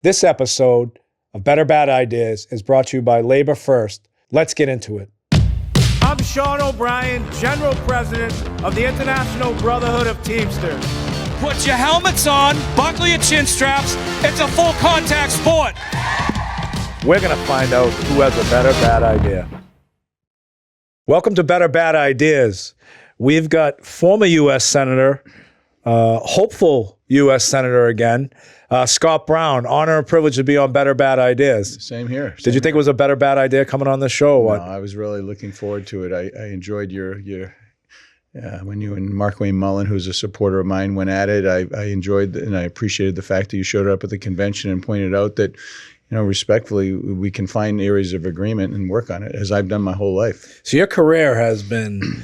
This episode of Better Bad Ideas is brought to you by LaborFirst. Let's get into it. I'm Sean O'Brien, General President of the International Brotherhood of Teamsters. Put your helmets on, buckle your chin straps. It's a full contact sport. We're going to find out who has a better bad idea. Welcome to Better Bad Ideas. We've got former U.S. Senator, hopeful U.S. Senator again, Scott Brown. Honor and privilege to be on Better Bad Ideas. Same here. Did you think it was a better bad idea coming on the show? Or what? No, I was really looking forward to it. I enjoyed your when you and Mark Wayne Mullen, who's a supporter of mine, went at it. I enjoyed and I appreciated the fact that you showed up at the convention and pointed out that, respectfully, we can find areas of agreement and work on it, as I've done my whole life. So your career has been,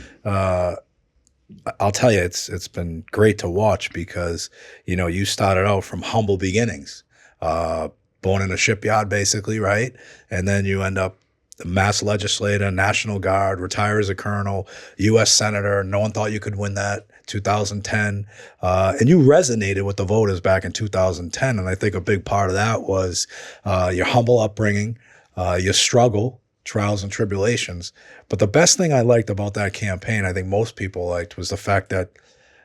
I'll tell you, it's been great to watch because, you started out from humble beginnings, born in a shipyard, basically, right? And then you end up a mass legislator, National Guard, retire as a colonel, U.S. Senator. No one thought you could win that. 2010. And you resonated with the voters back in 2010. And I think a big part of that was your humble upbringing, your struggle, trials and tribulations. But the best thing I liked about that campaign, I think most people liked, was the fact that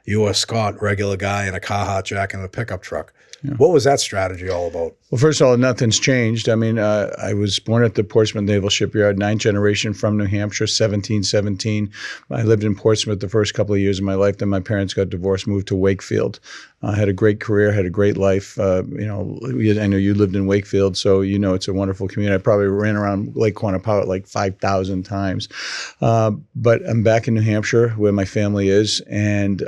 you were Scott, regular guy in a Carhartt jacket and a pickup truck. Yeah. What was that strategy all about? Well, first of all, nothing's changed. I mean, I was born at the Portsmouth Naval Shipyard, 9th generation from New Hampshire, 1717. I lived in Portsmouth the first couple of years of my life. Then my parents got divorced, moved to Wakefield. I had a great career, had a great life. I know you lived in Wakefield, so it's a wonderful community. I probably ran around Lake Quannapowitt like 5,000 times. But I'm back in New Hampshire where my family is, and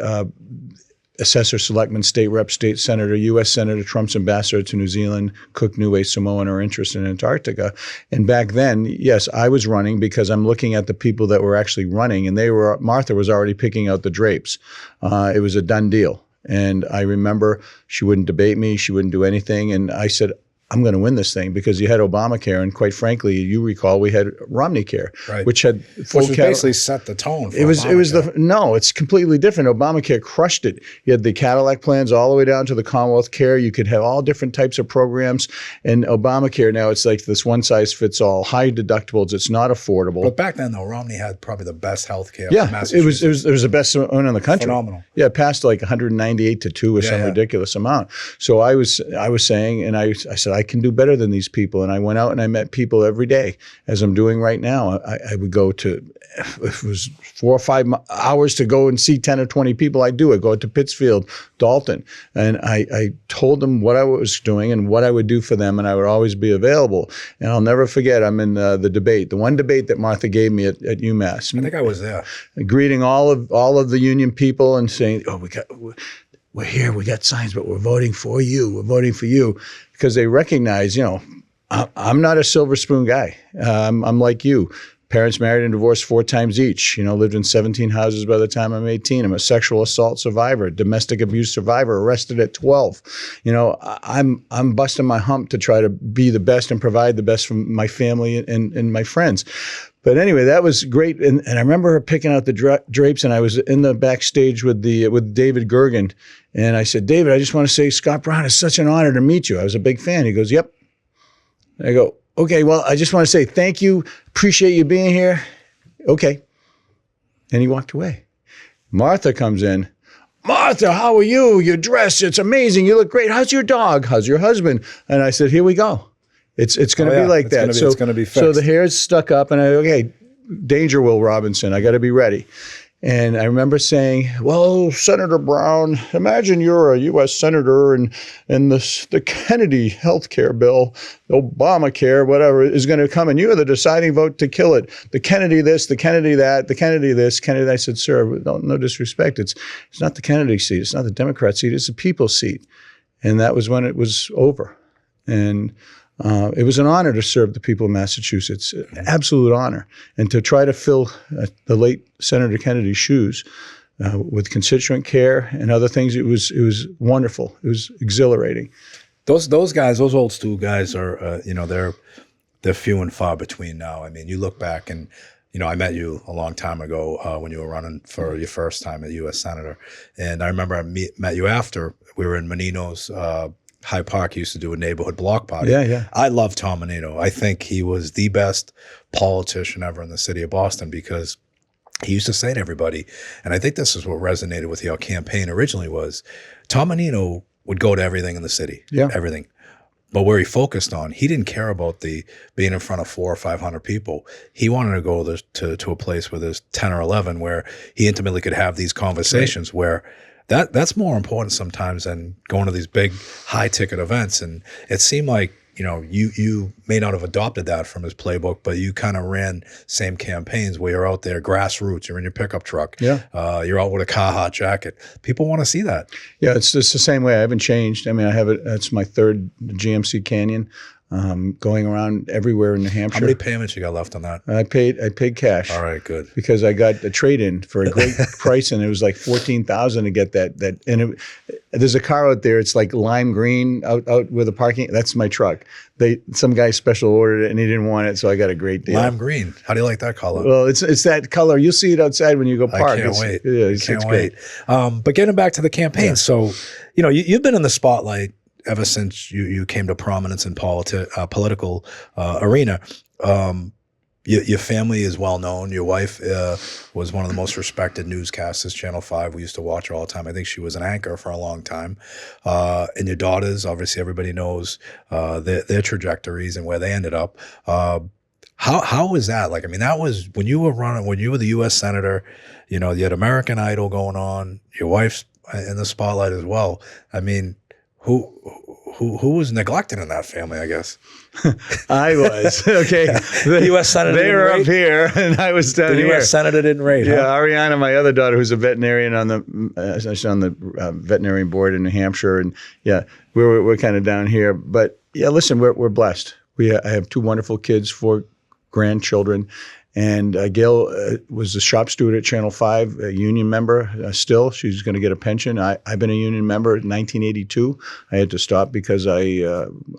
Assessor, Selectman, State Rep, State Senator, U.S. Senator, Trump's ambassador to New Zealand, Cook, Niue, Samoa, and our interest in Antarctica. And back then, yes, I was running because I'm looking at the people that were actually running, and Martha was already picking out the drapes. It was a done deal. And I remember she wouldn't debate me. She wouldn't do anything. And I said, I'm going to win this thing because you had Obamacare, and quite frankly, you recall we had Romney Care, right, which had full which basically set the tone. For it's completely different. Obamacare crushed it. You had the Cadillac plans all the way down to the Commonwealth Care. You could have all different types of programs, and Obamacare now it's like this one size fits all, high deductibles. It's not affordable. But back then, though, Romney had probably the best health care. Yeah, it was the best one in the country. Phenomenal. Yeah, it passed like 198 to 2 or some ridiculous amount. So I was saying, and I said, I can do better than these people. And I went out and I met people every day, as I'm doing right now. I would go to, if it was 4 or 5 hours to go and see 10 or 20 people, I'd do it. Go to Pittsfield, Dalton. And I told them what I was doing and what I would do for them, and I would always be available. And I'll never forget, I'm in the debate, the one debate that Martha gave me at UMass. I think I was there. Greeting all of the union people and saying, we're here, we got signs, but we're voting for you. We're voting for you. Because they recognize, I'm not a silver spoon guy. I'm like you. Parents married and divorced 4 times each. Lived in 17 houses by the time I'm 18. I'm a sexual assault survivor, domestic abuse survivor, arrested at 12. I'm busting my hump to try to be the best and provide the best for my family and my friends. But anyway, that was great. And I remember her picking out the drapes, and I was in the backstage with David Gergen. And I said, David, I just want to say, Scott Brown, it's such an honor to meet you. I was a big fan. He goes, yep. I go, okay, well, I just want to say thank you. Appreciate you being here. Okay. And he walked away. Martha comes in. Martha, how are you? You're dressed. It's amazing. You look great. How's your dog? How's your husband? And I said, here we go. It's going to be like that. It's going to be fixed. So the hair's stuck up, and danger, Will Robinson. I got to be ready. And I remember saying, well, Senator Brown, imagine you're a U.S. Senator and the Kennedy healthcare bill, Obamacare, whatever, is going to come, and you're the deciding vote to kill it. The Kennedy this, the Kennedy that, the Kennedy this, Kennedy. I said, sir, no disrespect. It's not the Kennedy seat. It's not the Democrat seat. It's the people's seat. And that was when it was over. And it was an honor to serve the people of Massachusetts, an absolute honor. And to try to fill the late Senator Kennedy's shoes with constituent care and other things, it was wonderful. It was exhilarating. Those guys, those old school guys are, they're few and far between now. I mean, you look back and, I met you a long time ago when you were running for your first time as U.S. Senator. And I remember I met you after we were in Menino's Hyde Park used to do a neighborhood block party. Yeah, yeah. I love Tom Menino. I think he was the best politician ever in the city of Boston because he used to say to everybody, and I think this is what resonated with your campaign originally was, Tom Menino would go to everything in the city, everything. But where he focused on, he didn't care about the being in front of 400 or 500 people. He wanted to go to a place where there's 10 or 11 where he intimately could have these conversations where that's more important sometimes than going to these big high ticket events. And it seemed like, you know, you may not have adopted that from his playbook, but you kind of ran same campaigns where you're out there grassroots, you're in your pickup truck, you're out with a Carhartt jacket. People want to see that. Yeah, it's just the same way. I haven't changed. I mean, I have it. That's my third GMC Canyon, going around everywhere in New Hampshire. How many payments you got left on that? I paid cash. All right, good. Because I got a trade-in for a great price, and it was like $14,000 to get that. And there's a car out there. It's like lime green out where the parking. That's my truck. Some guy special ordered it, and he didn't want it, so I got a great deal. Lime green. How do you like that color? Well, it's that color. You'll see it outside when you go park. I can't wait. Yeah, it's great. But getting back to the campaign, so you know you've been in the spotlight ever since you came to prominence in political arena. Your family is well known. Your wife was one of the most respected newscasters, Channel 5. We used to watch her all the time. I think she was an anchor for a long time. And your daughters, obviously everybody knows their trajectories and where they ended up. How was that? Like, I mean, that was when you were the U.S. Senator, you know, you had American Idol going on, your wife's in the spotlight as well. I mean, who was neglected in that family, I guess? I was. Okay. The U.S. Senator They were up here, and I was down here. The U.S. Senator didn't rate, Yeah, Ariana, my other daughter, who's a veterinarian on the veterinarian board in New Hampshire, and we're kind of down here. But yeah, listen, we're blessed. I have two wonderful kids, 4 grandchildren. And Gail was a shop steward at Channel 5, a union member still. She's going to get a pension. I've been a union member in 1982. I had to stop because I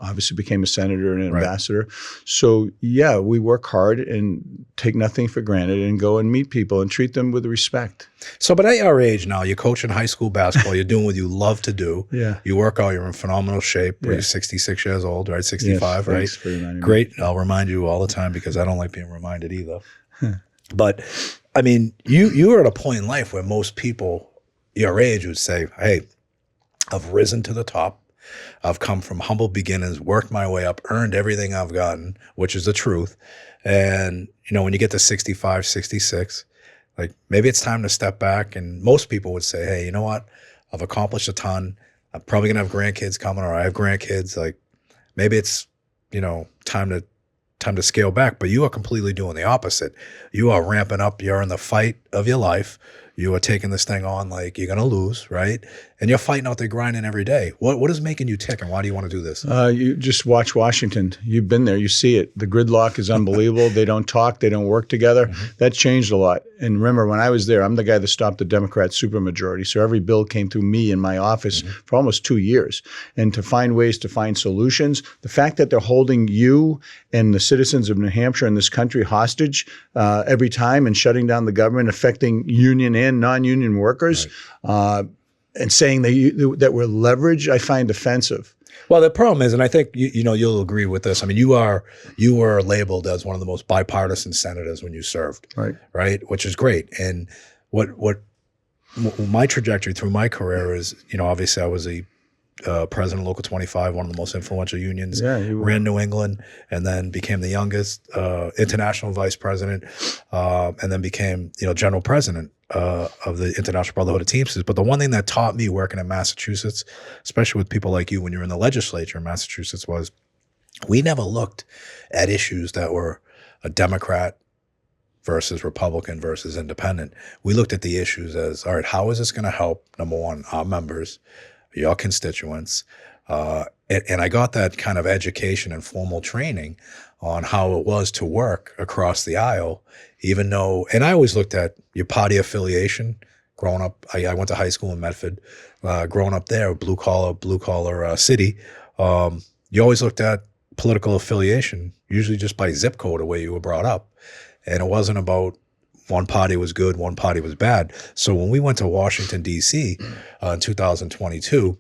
obviously became a senator and an ambassador. So, yeah, we work hard and take nothing for granted and go and meet people and treat them with respect. So, but at your age now, you're coaching high school basketball. You're doing what you love to do. Yeah. You work out. You're in phenomenal shape. You're 66 years old, right? 65, right? Thanks for reminding me. Great. I'll remind you all the time because I don't like being reminded either. But, I mean, you are at a point in life where most people your age would say, hey, I've risen to the top. I've come from humble beginnings, worked my way up, earned everything I've gotten, which is the truth. And, you know, when you get to 65, 66, like maybe it's time to step back. And most people would say, hey, you know what? I've accomplished a ton. I'm probably going to have grandkids coming, or I have grandkids. Like maybe it's, you know, time to scale back. But you are completely doing the opposite. You are ramping up. You're in the fight of your life. You are taking this thing on like you're going to lose, right? And you're fighting out there grinding every day. What is making you tick, and why do you want to do this? You just watch Washington. You've been there. You see it. The gridlock is unbelievable. They don't talk. They don't work together. Mm-hmm. That changed a lot. And remember, when I was there, I'm the guy that stopped the Democrat supermajority. So every bill came through me in my office for almost 2 years. And to find ways to find solutions, the fact that they're holding you and the citizens of New Hampshire and this country hostage every time and shutting down the government, affecting union and non-union workers, and saying that we're leveraged, I find offensive. Well, the problem is, and I think you'll agree with this. I mean, you were labeled as one of the most bipartisan senators when you served, right? Which is great. And what my trajectory through my career is, obviously I was a president of Local 25, one of the most influential unions. Yeah, you were. Ran New England, and then became the youngest international vice president, and then became general president of the International Brotherhood of Teamsters. But the one thing that taught me working in Massachusetts, especially with people like you when you're in the legislature in Massachusetts, was we never looked at issues that were a Democrat versus Republican versus independent. We looked at the issues as, all right, how is this going to help, number one, our members, your constituents, and I got that kind of education and formal training on how it was to work across the aisle, even though, and I always looked at your party affiliation. Growing up, I went to high school in Medford. Growing up there, blue collar city, you always looked at political affiliation, usually just by zip code or where you were brought up, and it wasn't about one party was good, one party was bad. So when we went to Washington, D.C. In 2022,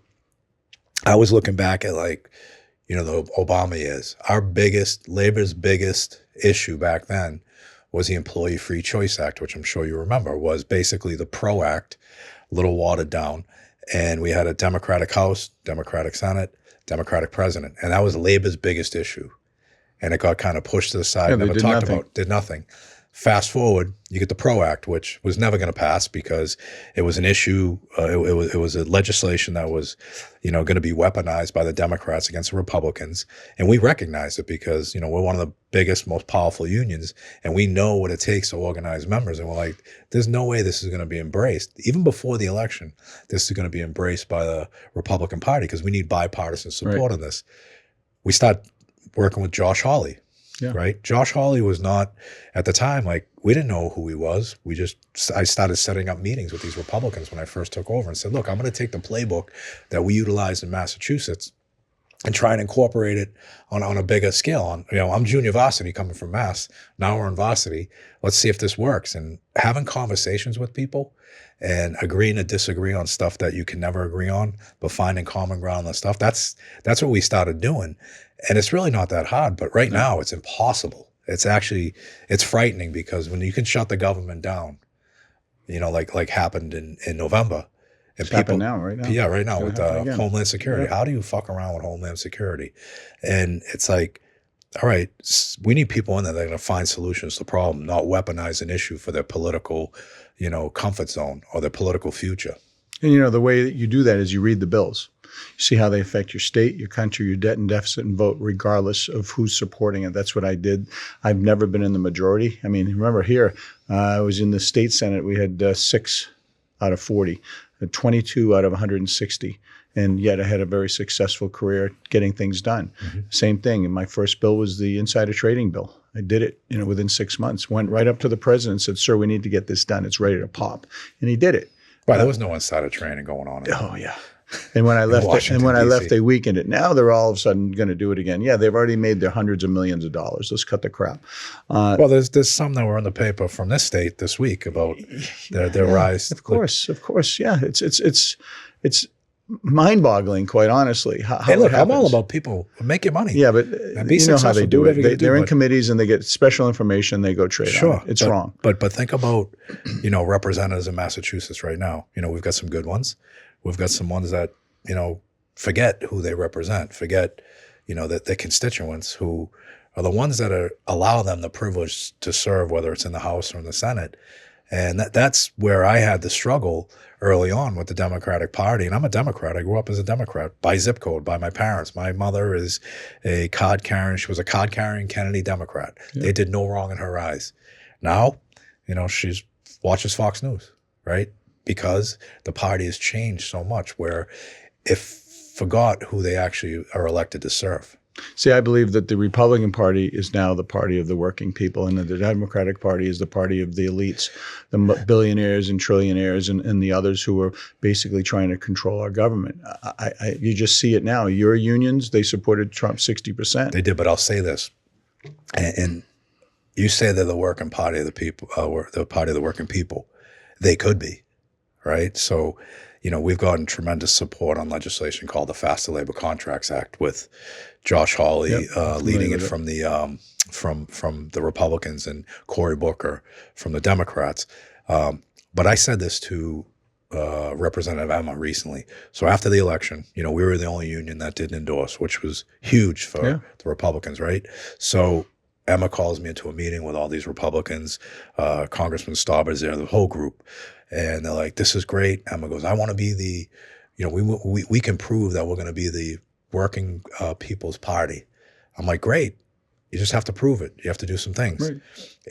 I was looking back at like, the Obama years. Labor's biggest issue back then was the Employee Free Choice Act, which I'm sure you remember, was basically the PRO Act, a little watered down. And we had a Democratic House, Democratic Senate, Democratic President. And that was Labor's biggest issue. And it got kind of pushed to the side, never talked about, did nothing. Fast forward, you get the PRO Act, which was never going to pass because it was an issue. It was a legislation that was, going to be weaponized by the Democrats against the Republicans. And we recognized it because, we're one of the biggest, most powerful unions, and we know what it takes to organize members. And we're like, there's no way this is going to be embraced. Even before the election, this is going to be embraced by the Republican Party because we need bipartisan support on this. We start working with Josh Hawley. Yeah. Right. Josh Hawley was not at the time, like, we didn't know who he was. I started setting up meetings with these Republicans when I first took over and said, look, I'm going to take the playbook that we utilized in Massachusetts and try and incorporate it on a bigger scale. I'm junior varsity coming from Mass. Now we're in varsity. Let's see if this works. And having conversations with people and agreeing to disagree on stuff that you can never agree on, but finding common ground on stuff, that's what we started doing. And it's really not that hard, but right now it's impossible. It's frightening because when you can shut the government down, like happened in November. And it's happening now, right now. Yeah, right now with Homeland Security. Yeah. How do you fuck around with Homeland Security? And it's like, all right, we need people in there that are going to find solutions to the problem, not weaponize an issue for their political, comfort zone or their political future. And, the way that you do that is you read the bills. You see how they affect your state, your country, your debt and deficit, and vote regardless of who's supporting it. That's what I did. I've never been in the majority. I mean, remember here, I was in the state Senate. We had 6 out of 40, 22 out of 160. And yet I had a very successful career getting things done. Mm-hmm. Same thing. And my first bill was the insider trading bill. I did it, within 6 months. Went right up to the president and said, sir, we need to get this done. It's ready to pop. And he did it. Right. There was no insider trading going on. Oh, yeah. And when I left, they weakened it. Now they're all of a sudden going to do it again. Yeah, they've already made their hundreds of millions of dollars. Let's cut the crap. Well, there's some that were in the paper from this state this week about their rise. Of course, yeah. It's mind-boggling, quite honestly. Hey, look, I'm all about people make your money. Yeah, but you know how they do it. They're in committees and they get special information. They go trade. Sure, on it. It's wrong. But think about representatives in Massachusetts right now. We've got some good ones. We've got some ones that, forget who they represent, forget, that their constituents who are the ones that allow them the privilege to serve, whether it's in the House or in the Senate. And that's where I had the struggle early on with the Democratic Party. And I'm a Democrat. I grew up as a Democrat by zip code, by my parents. My mother is a card-carrying, she was a card-carrying Kennedy Democrat. Yeah. They did no wrong in her eyes. Now, she watches Fox News, right? Because the party has changed so much where it forgot who they actually are elected to serve. See, I believe that the Republican Party is now the party of the working people, and that the Democratic Party is the party of the elites, the billionaires and trillionaires and the others who are basically trying to control our government. You just see it now. Your unions, they supported Trump 60%. They did, but I'll say this. And you say they're the working party of the people, the party of the working people. They could be. Right. So, we've gotten tremendous support on legislation called the Faster Labor Contracts Act with Josh Hawley leading it from the from the Republicans and Cory Booker from the Democrats. But I said this to Representative Emma recently. So after the election, we were the only union that didn't endorse, which was huge for the Republicans. Right. So Emma calls me into a meeting with all these Republicans, Congressman Stauber's there, the whole group. And they're like, this is great. Emma goes, I want to be the, we can prove that we're going to be the working people's party. I'm like, great. You just have to prove it. You have to do some things. Right.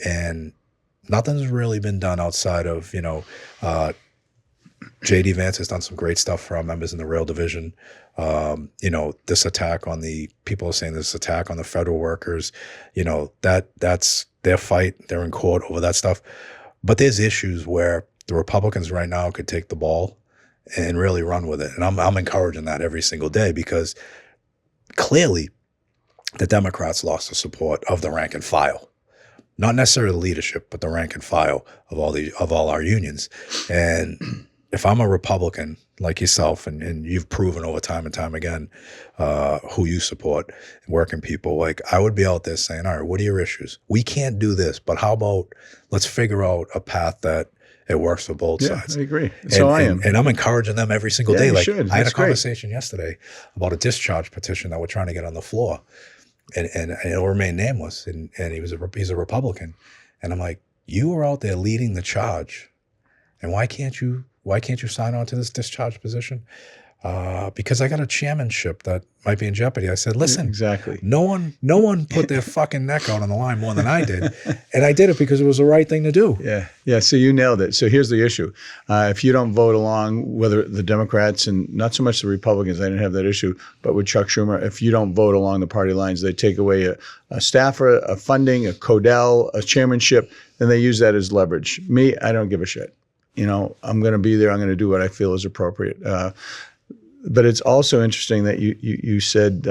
And nothing's really been done outside of, J.D. Vance has done some great stuff for our members in the rail division. This attack on people are saying this attack on the federal workers, that's their fight. They're in court over that stuff. But there's issues where the Republicans right now could take the ball and really run with it. And I'm encouraging that every single day because clearly the Democrats lost the support of the rank and file. Not necessarily the leadership, but the rank and file of all our unions. And if I'm a Republican like yourself, and you've proven over time and time again who you support, working people, like I would be out there saying, all right, what are your issues? We can't do this, but how about let's figure out a path that it works for both sides. I agree. So I am. And I'm encouraging them every single day. You Like should. I had a That's great. conversation yesterday about a discharge petition that we're trying to get on the floor. And it'll remain nameless. And he's a Republican. And I'm like, you were out there leading the charge. And why can't you sign on to this discharge position? Because I got a chairmanship that might be in jeopardy. I said, listen, Exactly. no one put their fucking neck out on the line more than I did. And I did it because it was the right thing to do. Yeah. So you nailed it. So here's the issue. If you don't vote along, whether the Democrats and not so much the Republicans, I didn't have that issue, but with Chuck Schumer, if you don't vote along the party lines, they take away a staffer, a funding, a Codell, a chairmanship, and they use that as leverage. Me, I don't give a shit. I'm going to be there. I'm going to do what I feel is appropriate. But it's also interesting that you said,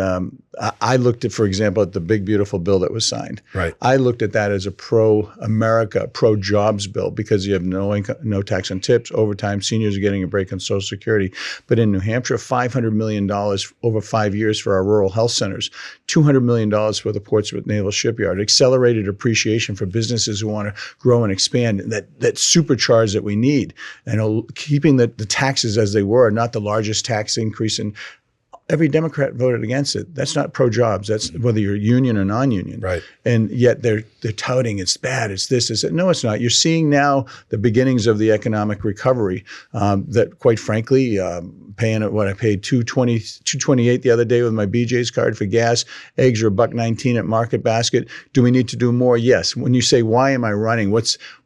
I looked at, for example, at the big, beautiful bill that was signed. Right. I looked at that as a pro-America, pro-jobs bill because you have no income, no tax on tips, overtime, seniors are getting a break on Social Security. But in New Hampshire, $500 million over 5 years for our rural health centers, $200 million for the Portsmouth Naval Shipyard, accelerated appreciation for businesses who want to grow and expand, that supercharge that we need. And keeping the taxes as they were, not the largest tax increase in. Every Democrat voted against it. That's not pro-jobs. That's whether you're union or non-union. Right. And yet they're touting it's bad, it's this, it's that. No, it's not. You're seeing now the beginnings of the economic recovery that, quite frankly, paying what I paid $2.28 the other day with my BJ's card for gas. Eggs are $1.19 at Market Basket. Do we need to do more? Yes. When you say, why am I running?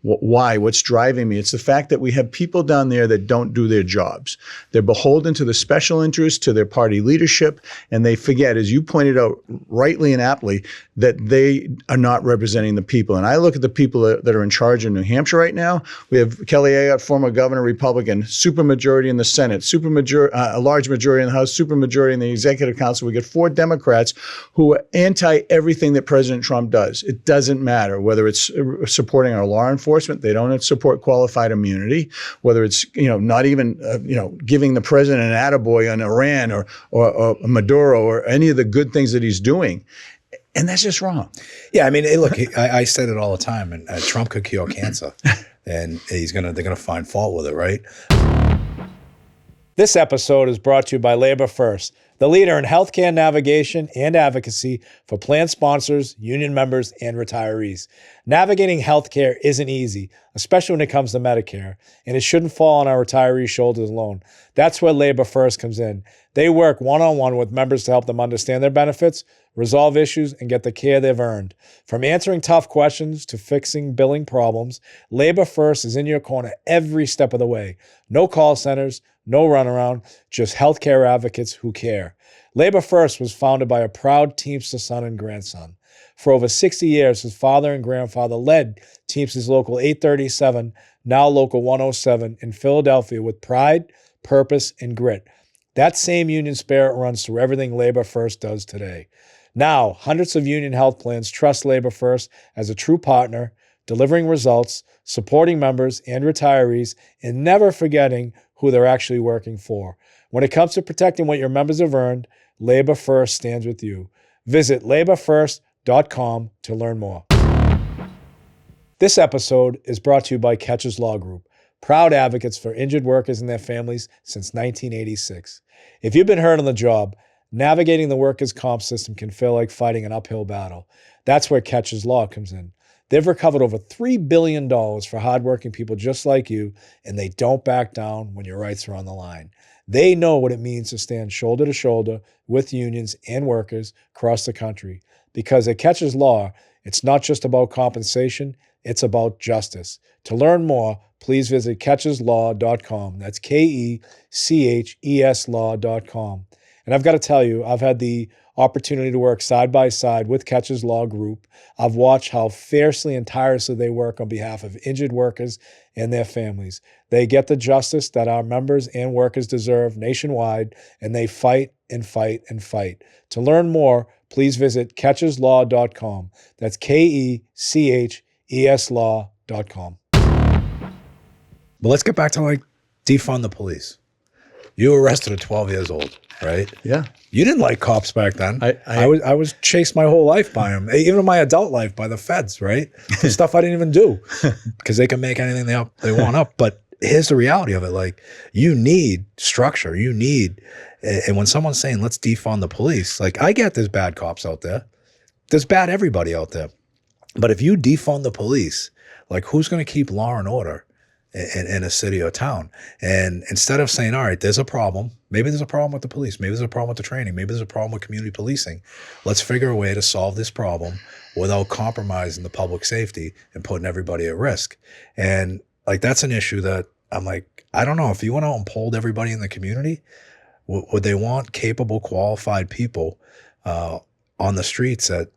Why? What's driving me? It's the fact that we have people down there that don't do their jobs. They're beholden to the special interests, to their party leadership, and they forget, as you pointed out rightly and aptly, that they are not representing the people. And I look at the people that are in charge in New Hampshire right now. We have Kelly Ayotte, former governor, Republican, supermajority in the Senate, a large majority in the House, supermajority in the Executive Council. We get 4 Democrats who are anti everything that President Trump does. It doesn't matter whether it's supporting our law enforcement. They don't support qualified immunity. Whether it's not even giving the president an attaboy on Iran or Maduro or any of the good things that he's doing. And that's just wrong. Yeah, I mean, hey, look, I said it all the time, and Trump could cure cancer, and they're gonna find fault with it, right? This episode is brought to you by LaborFirst, the leader in healthcare navigation and advocacy for plan sponsors, union members, and retirees. Navigating healthcare isn't easy, especially when it comes to Medicare, and it shouldn't fall on our retirees' shoulders alone. That's where LaborFirst comes in. They work one-on-one with members to help them understand their benefits, resolve issues, and get the care they've earned. From answering tough questions to fixing billing problems, LaborFirst is in your corner every step of the way. No call centers, no runaround, just healthcare advocates who care. LaborFirst was founded by a proud Teamster son and grandson. For over 60 years, his father and grandfather led Teamsters Local 837, now Local 107 in Philadelphia with pride, purpose, and grit. That same union spirit runs through everything LaborFirst does today. Now, hundreds of union health plans trust LaborFirst as a true partner, delivering results, supporting members and retirees, and never forgetting who they're actually working for. When it comes to protecting what your members have earned, LaborFirst stands with you. Visit LaborFirst.com to learn more. This episode is brought to you by Catches Law Group, proud advocates for injured workers and their families since 1986. If you've been hurt on the job, navigating the workers' comp system can feel like fighting an uphill battle. That's where Catches Law comes in. They've recovered over $3 billion for hardworking people just like you, and they don't back down when your rights are on the line. They know what it means to stand shoulder to shoulder with unions and workers across the country. Because at Catches Law, it's not just about compensation, it's about justice. To learn more, please visit catcheslaw.com. That's KECHES law.com. And I've got to tell you, I've had the opportunity to work side by side with Catches Law Group. I've watched how fiercely and tirelessly they work on behalf of injured workers and their families. They get the justice that our members and workers deserve nationwide, and they fight and fight and fight. To learn more, please visit catcheslaw.com. That's KECHES law.com. But let's get back to defund the police. You arrested at 12 years old, right? Yeah. You didn't like cops back then. I was chased my whole life by them, even in my adult life by the feds, right? The stuff I didn't even do because they can make anything they want up. But here's the reality of it. Like, you need structure. You need, and when someone's saying, let's defund the police, like, I get there's bad cops out there. There's bad everybody out there. But if you defund the police, like, who's going to keep law and order in a city or town? And instead of saying, all right, there's a problem. Maybe there's a problem with the police. Maybe there's a problem with the training. Maybe there's a problem with community policing. Let's figure a way to solve this problem without compromising the public safety and putting everybody at risk. And like, that's an issue that I'm like, I don't know, if you went out and polled everybody in the community, would they want capable, qualified people on the streets at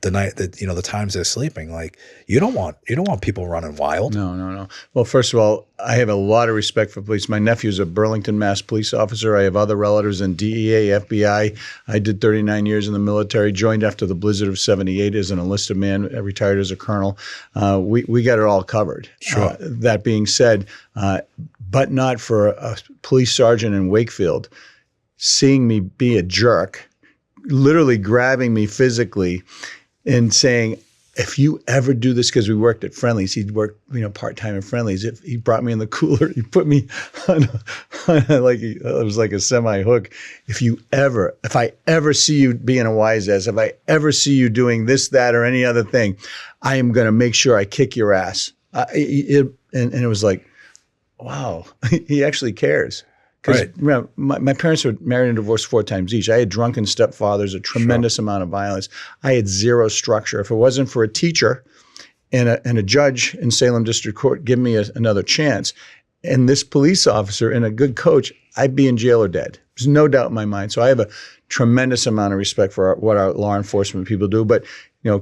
the night that, you know, the times they're sleeping? Like, you don't want people running wild. No. Well, first of all, I have a lot of respect for police. My nephew's a Burlington, Mass. police officer. I have other relatives in DEA, FBI. I did 39 years in the military, joined after the blizzard of 78 as an enlisted man, retired as a colonel. We got it all covered. Sure. That being said, but not for a police sergeant in Wakefield seeing me be a jerk, literally grabbing me physically and saying, if you ever do this, because we worked at Friendly's, he'd worked, part-time at Friendly's. If he brought me in the cooler, he put me on it was like a semi-hook. If I ever see you being a wise ass, if I ever see you doing this, that, or any other thing, I am going to make sure I kick your ass. And it was like, wow, he actually cares. Because remember, my parents were married and divorced 4 times each. I had drunken stepfathers, a tremendous amount of violence. I had zero structure. If it wasn't for a teacher and a judge in Salem District Court giving me another chance, and this police officer and a good coach, I'd be in jail or dead. There's no doubt in my mind. So I have a tremendous amount of respect for what our law enforcement people do. But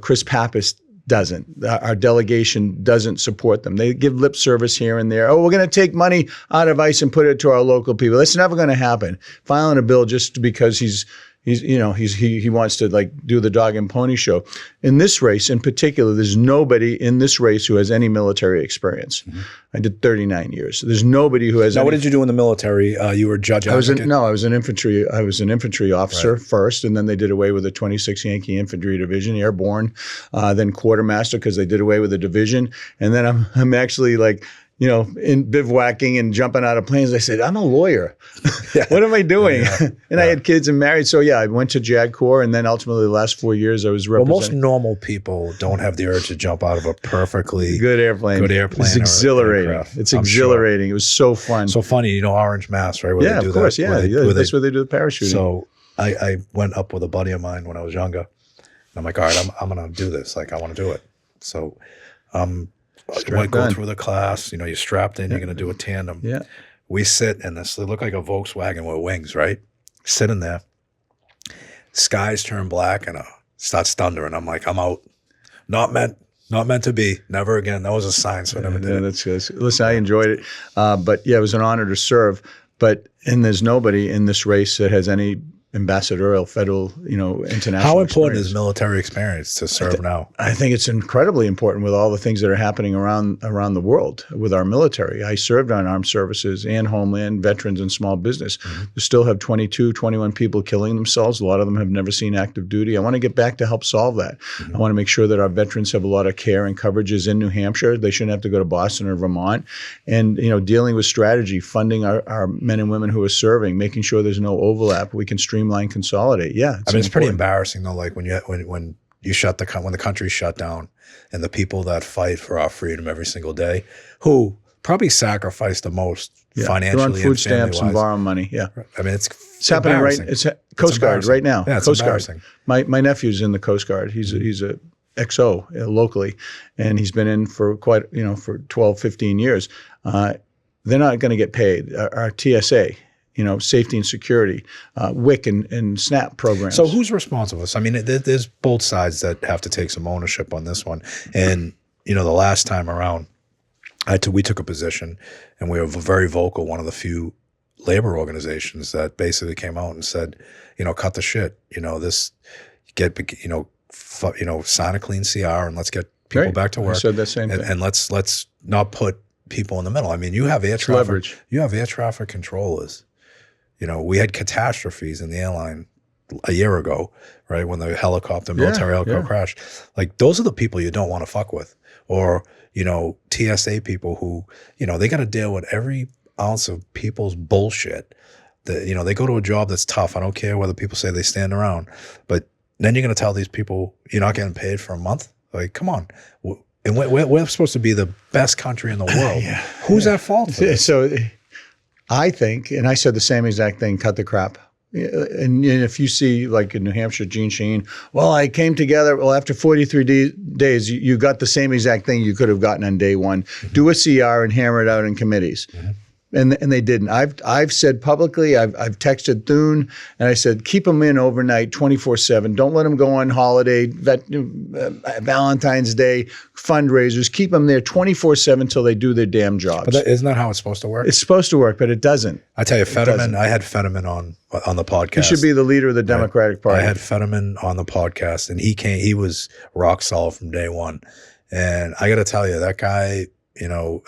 Chris Pappas doesn't. Our delegation doesn't support them. They give lip service here and there. Oh, we're going to take money out of ICE and put it to our local people. That's never going to happen. Filing a bill just because he wants to do the dog and pony show. In this race in particular, there's nobody in this race who has any military experience. Mm-hmm. I did 39 years. There's nobody who has. Now, what did you do in the military? You were a judge advocate? I was an infantry officer first, and then they did away with the 26th Yankee Infantry Division, airborne, then quartermaster because they did away with the division, and then I'm actually in bivouacking and jumping out of planes. I said, I'm a lawyer. What am I doing? I had kids and married. So I went to JAG Corps, and then ultimately the last 4 years I was representing. Well, most normal people don't have the urge to jump out of a perfectly good airplane. It's exhilarating. It's exhilarating. Sure. It was so fun. So funny, Orange Mass, right? Where they do of course. That, that's where they do the parachuting. So I went up with a buddy of mine when I was younger. And I'm like, all right, I'm going to do this. Like, I want to do it. So go through the class, you're strapped in, you're going to do a tandem. Yeah. We sit in this, it looked like a Volkswagen with wings, right? Sitting there, skies turn black and starts thundering. I'm like, I'm out. Not meant to be. Never again. That was a sign, so I never did it. That's good. Listen, I enjoyed it. But it was an honor to serve. And there's nobody in this race that has any ambassadorial, federal, international. How important is military experience to serve now? I think it's incredibly important with all the things that are happening around the world with our military. I served on armed services and homeland, veterans, and small business. Mm-hmm. We still have 21 people killing themselves. A lot of them have never seen active duty. I want to get back to help solve that. Mm-hmm. I want to make sure that our veterans have a lot of care and coverages in New Hampshire. They shouldn't have to go to Boston or Vermont. And, dealing with strategy, funding our men and women who are serving, making sure there's no overlap. We can streamline, consolidate. Yeah, it's pretty embarrassing though. Like when the country's shut down, and the people that fight for our freedom every single day, who probably sacrifice the most financially, they're on food stamps and borrow money. Yeah, I mean it's happening right. It's Coast Guard right now. Yeah, it's Coast embarrassing. Guard. My nephew's in the Coast Guard. He's a XO locally, and he's been in for for 12, 15 years. They're not going to get paid. Our TSA. Safety and security, WIC and SNAP programs. So who's responsible? I mean, there's both sides that have to take some ownership on this one. And, the last time around, we took a position, and we were very vocal, one of the few labor organizations that basically came out and said, cut the shit. Sign a clean CR and let's get people back to work. I said that same thing. And let's not put people in the middle. I mean, you have air traffic. Leverage. You have air traffic controllers. You know, we had catastrophes in the airline a year ago, right? When the military helicopter crashed. Like, those are the people you don't want to fuck with. Or, you know, TSA people who, you know, they got to deal with every ounce of people's bullshit. That, you know, they go to a job that's tough. I don't care whether people say they stand around, but then you're going to tell these people you're not getting paid for a month? Like, come on. And we're supposed to be the best country in the world. Who's at fault for this? So I think, and I said the same exact thing, cut the crap. And if you see, like in New Hampshire, Gene Sheen, well, I came together. Well, after 43 days, you got the same exact thing you could have gotten on day one. Do a CR and hammer it out in committees. And they didn't. I've said publicly, I've texted Thune, and I said, keep them in overnight, 24/7. Don't let them go on holiday, Valentine's Day, fundraisers. Keep them there 24/7 until they do their damn jobs. But isn't that how it's supposed to work? It's supposed to work, but it doesn't. I tell you, Fetterman, I had Fetterman on the podcast. He should be the leader of the Democratic Party. I had Fetterman on the podcast, and he was rock solid from day one. And I got to tell you, that guy, you know,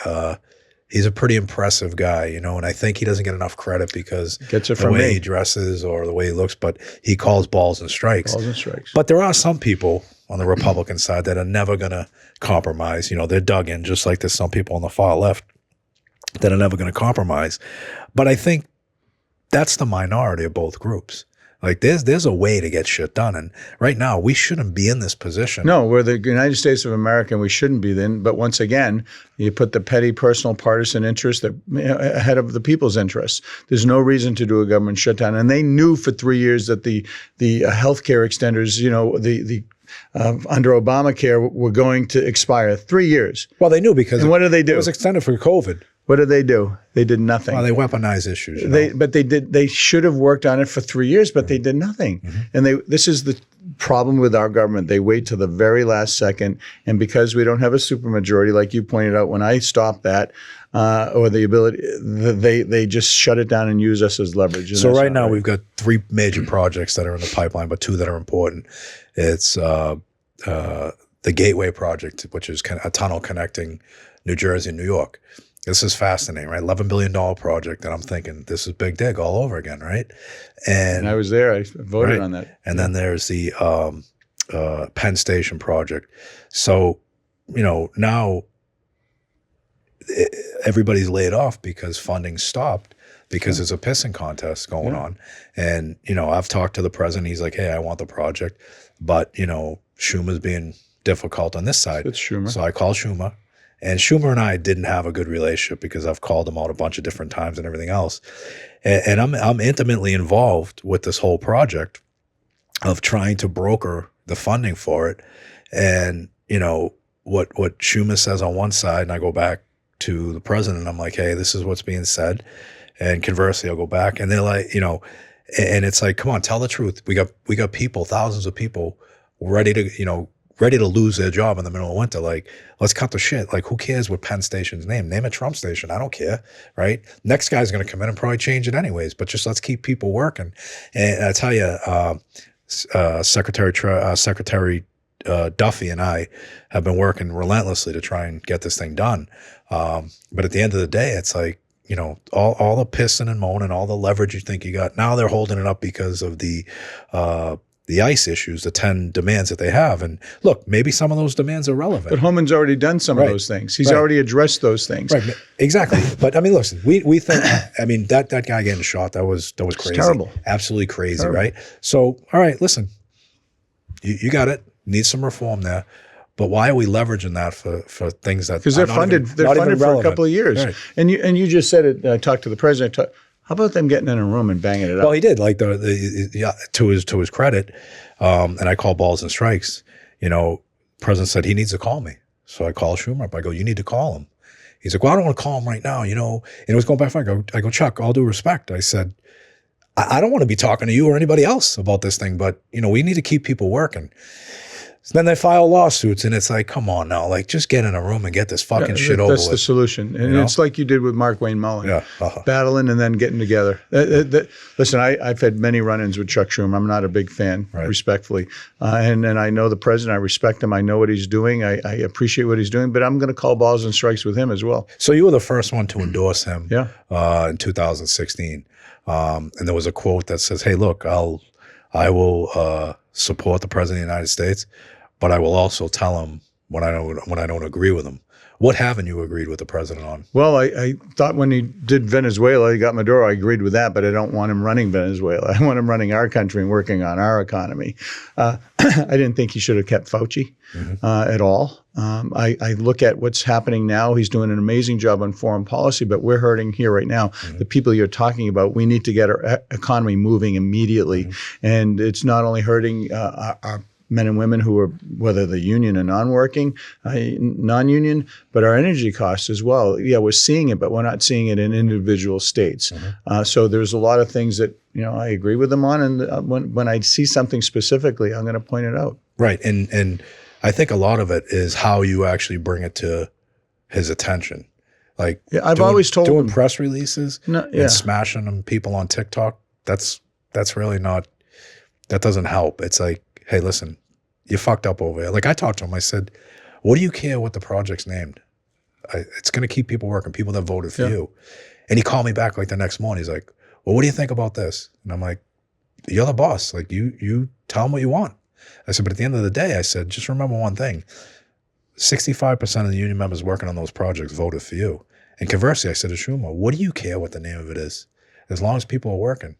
he's a pretty impressive guy, you know, and I think he doesn't get enough credit because the way he dresses or the way he looks, but he calls balls and strikes. Balls and strikes. But there are some people on the Republican side that are never going to compromise. You know, they're dug in, just like there's some people on the far left that are never going to compromise. But I think that's the minority of both groups. Like, there's a way to get shit done. And right now, we shouldn't be in this position. No, we're the United States of America, and we shouldn't be then. But once again, you put the petty personal partisan interest ahead of the people's interests. There's no reason to do a government shutdown. And they knew for 3 years that the healthcare extenders, you know, under Obamacare were going to expire. 3 years. Well, they knew because what did they do? It was extended for COVID. What did they do? They did nothing. Well, they weaponize issues. You know? But they did. They should have worked on it for 3 years, but they did nothing. And this is the problem with our government. They wait till the very last second, and because we don't have a supermajority, like you pointed out, when I stopped that, or the ability, they just shut it down and use us as leverage. So right now we've got 3 major projects that are in the pipeline, but 2 that are important. It's the Gateway project, which is a tunnel connecting New Jersey and New York. This is fascinating, right? $11 billion project. And I'm thinking, this is big dig all over again, right? And I was there. I voted on that. And then there's the Penn Station project. So, you know, now everybody's laid off because funding stopped because there's a pissing contest going on. And, you know, I've talked to the president. He's like, hey, I want the project. But, you know, Schumer's being difficult on this side. It's Schumer. So I call Schumer. And Schumer and I didn't have a good relationship because I've called him out a bunch of different times and everything else. And I'm intimately involved with this whole project of trying to broker the funding for it. And, you know, what Schumer says on one side, and I go back to the president, and I'm like, hey, this is what's being said. And conversely, I'll go back, and they're like, you know, and it's like, come on, tell the truth. We got people, thousands of people ready to lose their job in the middle of winter. Like, let's cut the shit. Like, who cares what Penn Station's name? Name a Trump station. I don't care, right? Next guy's going to come in and probably change it anyways, but just let's keep people working. And I tell you, Secretary Duffy and I have been working relentlessly to try and get this thing done. But at the end of the day, it's like, you know, all the pissing and moaning, all the leverage you think you got, now they're holding it up because of the ICE issues, the 10 demands that they have. And look, maybe some of those demands are relevant. But Homan's already done some of those things. He's already addressed those things. Right, exactly. But I mean, listen, we think, I mean, that guy getting shot, that was crazy. It's terrible. Absolutely crazy, right? So, all right, listen, you got it. Need some reform there. But why are we leveraging that for things that because they're funded for a couple of years. Right. And you just said it. I talked to the president. How about them getting in a room and banging it up? Well, he did. Like to his credit, and I call balls and strikes. You know, the president said he needs to call me, so I call Schumer up. I go, you need to call him. He's like, well, I don't want to call him right now. You know, and it was going back. I go, Chuck, all due respect. I said, I don't want to be talking to you or anybody else about this thing, but you know, we need to keep people working. So then they file lawsuits, and it's like, come on now, like just get in a room and get this fucking shit over That's the with. solution. And it's like you did with Mark Wayne Mullen. Yeah. Battling and then getting together. Listen, I've had many run-ins with Chuck Schumer. I'm not a big fan, respectfully. And I know the president. I respect him. I know what he's doing. I appreciate what he's doing. But I'm going to call balls and strikes with him as well. So you were the first one to endorse him in 2016. And there was a quote that says, hey, look, I will support the president of the United States, but I will also tell him when I don't agree with him. What haven't you agreed with the president on? Well, I thought when he did Venezuela, he got Maduro, I agreed with that, but I don't want him running Venezuela. I want him running our country and working on our economy. I didn't think he should have kept Fauci at all. I look at what's happening now. He's doing an amazing job on foreign policy, but we're hurting here right now. The people you're talking about, we need to get our economy moving immediately. And it's not only hurting our men and women who are, whether they're union or non-working, non-union, but our energy costs as well. Yeah, we're seeing it, but we're not seeing it in individual states. So there's a lot of things that I agree with them on, and when I see something specifically, I'm going to point it out. Right, and I think a lot of it is how you actually bring it to his attention. Like, I've always told doing him, press releases and smashing them people on TikTok. That's really not. That doesn't help. It's like, hey, listen, you fucked up over here. Like I talked to him. I said, what do you care what the project's named? It's going to keep people working, people that voted for you. And he called me back like the next morning. He's like, well, what do you think about this? And I'm like, you're the boss. Like you tell him what you want. I said, but at the end of the day, I said, just remember one thing. 65% of the union members working on those projects voted for you. And conversely, I said to Schumer, what do you care what the name of it is? As long as people are working.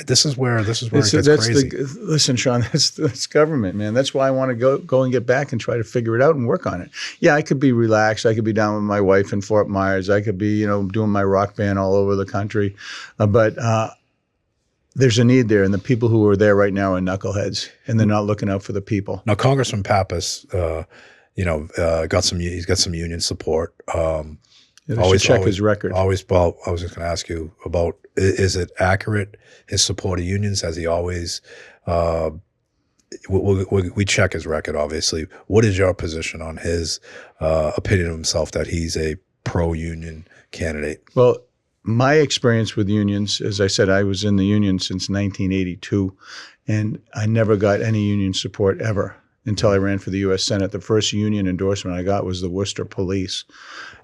This is where it gets crazy. Listen, Sean, that's government, man. That's why I want to go and get back and try to figure it out and work on it. Yeah, I could be relaxed. I could be down with my wife in Fort Myers. I could be, doing my rock band all over the country. But there's a need there, and the people who are there right now are knuckleheads, and they're not looking out for the people. Now, Congressman Pappas, he's got some union support. Always check his record. I was just going to ask you about, is it accurate, his support of unions? Has he always, we check his record, obviously. What is your position on his opinion of himself that he's a pro-union candidate? Well, my experience with unions, as I said, I was in the union since 1982, and I never got any union support ever until I ran for the U.S. Senate. The first union endorsement I got was the Worcester Police.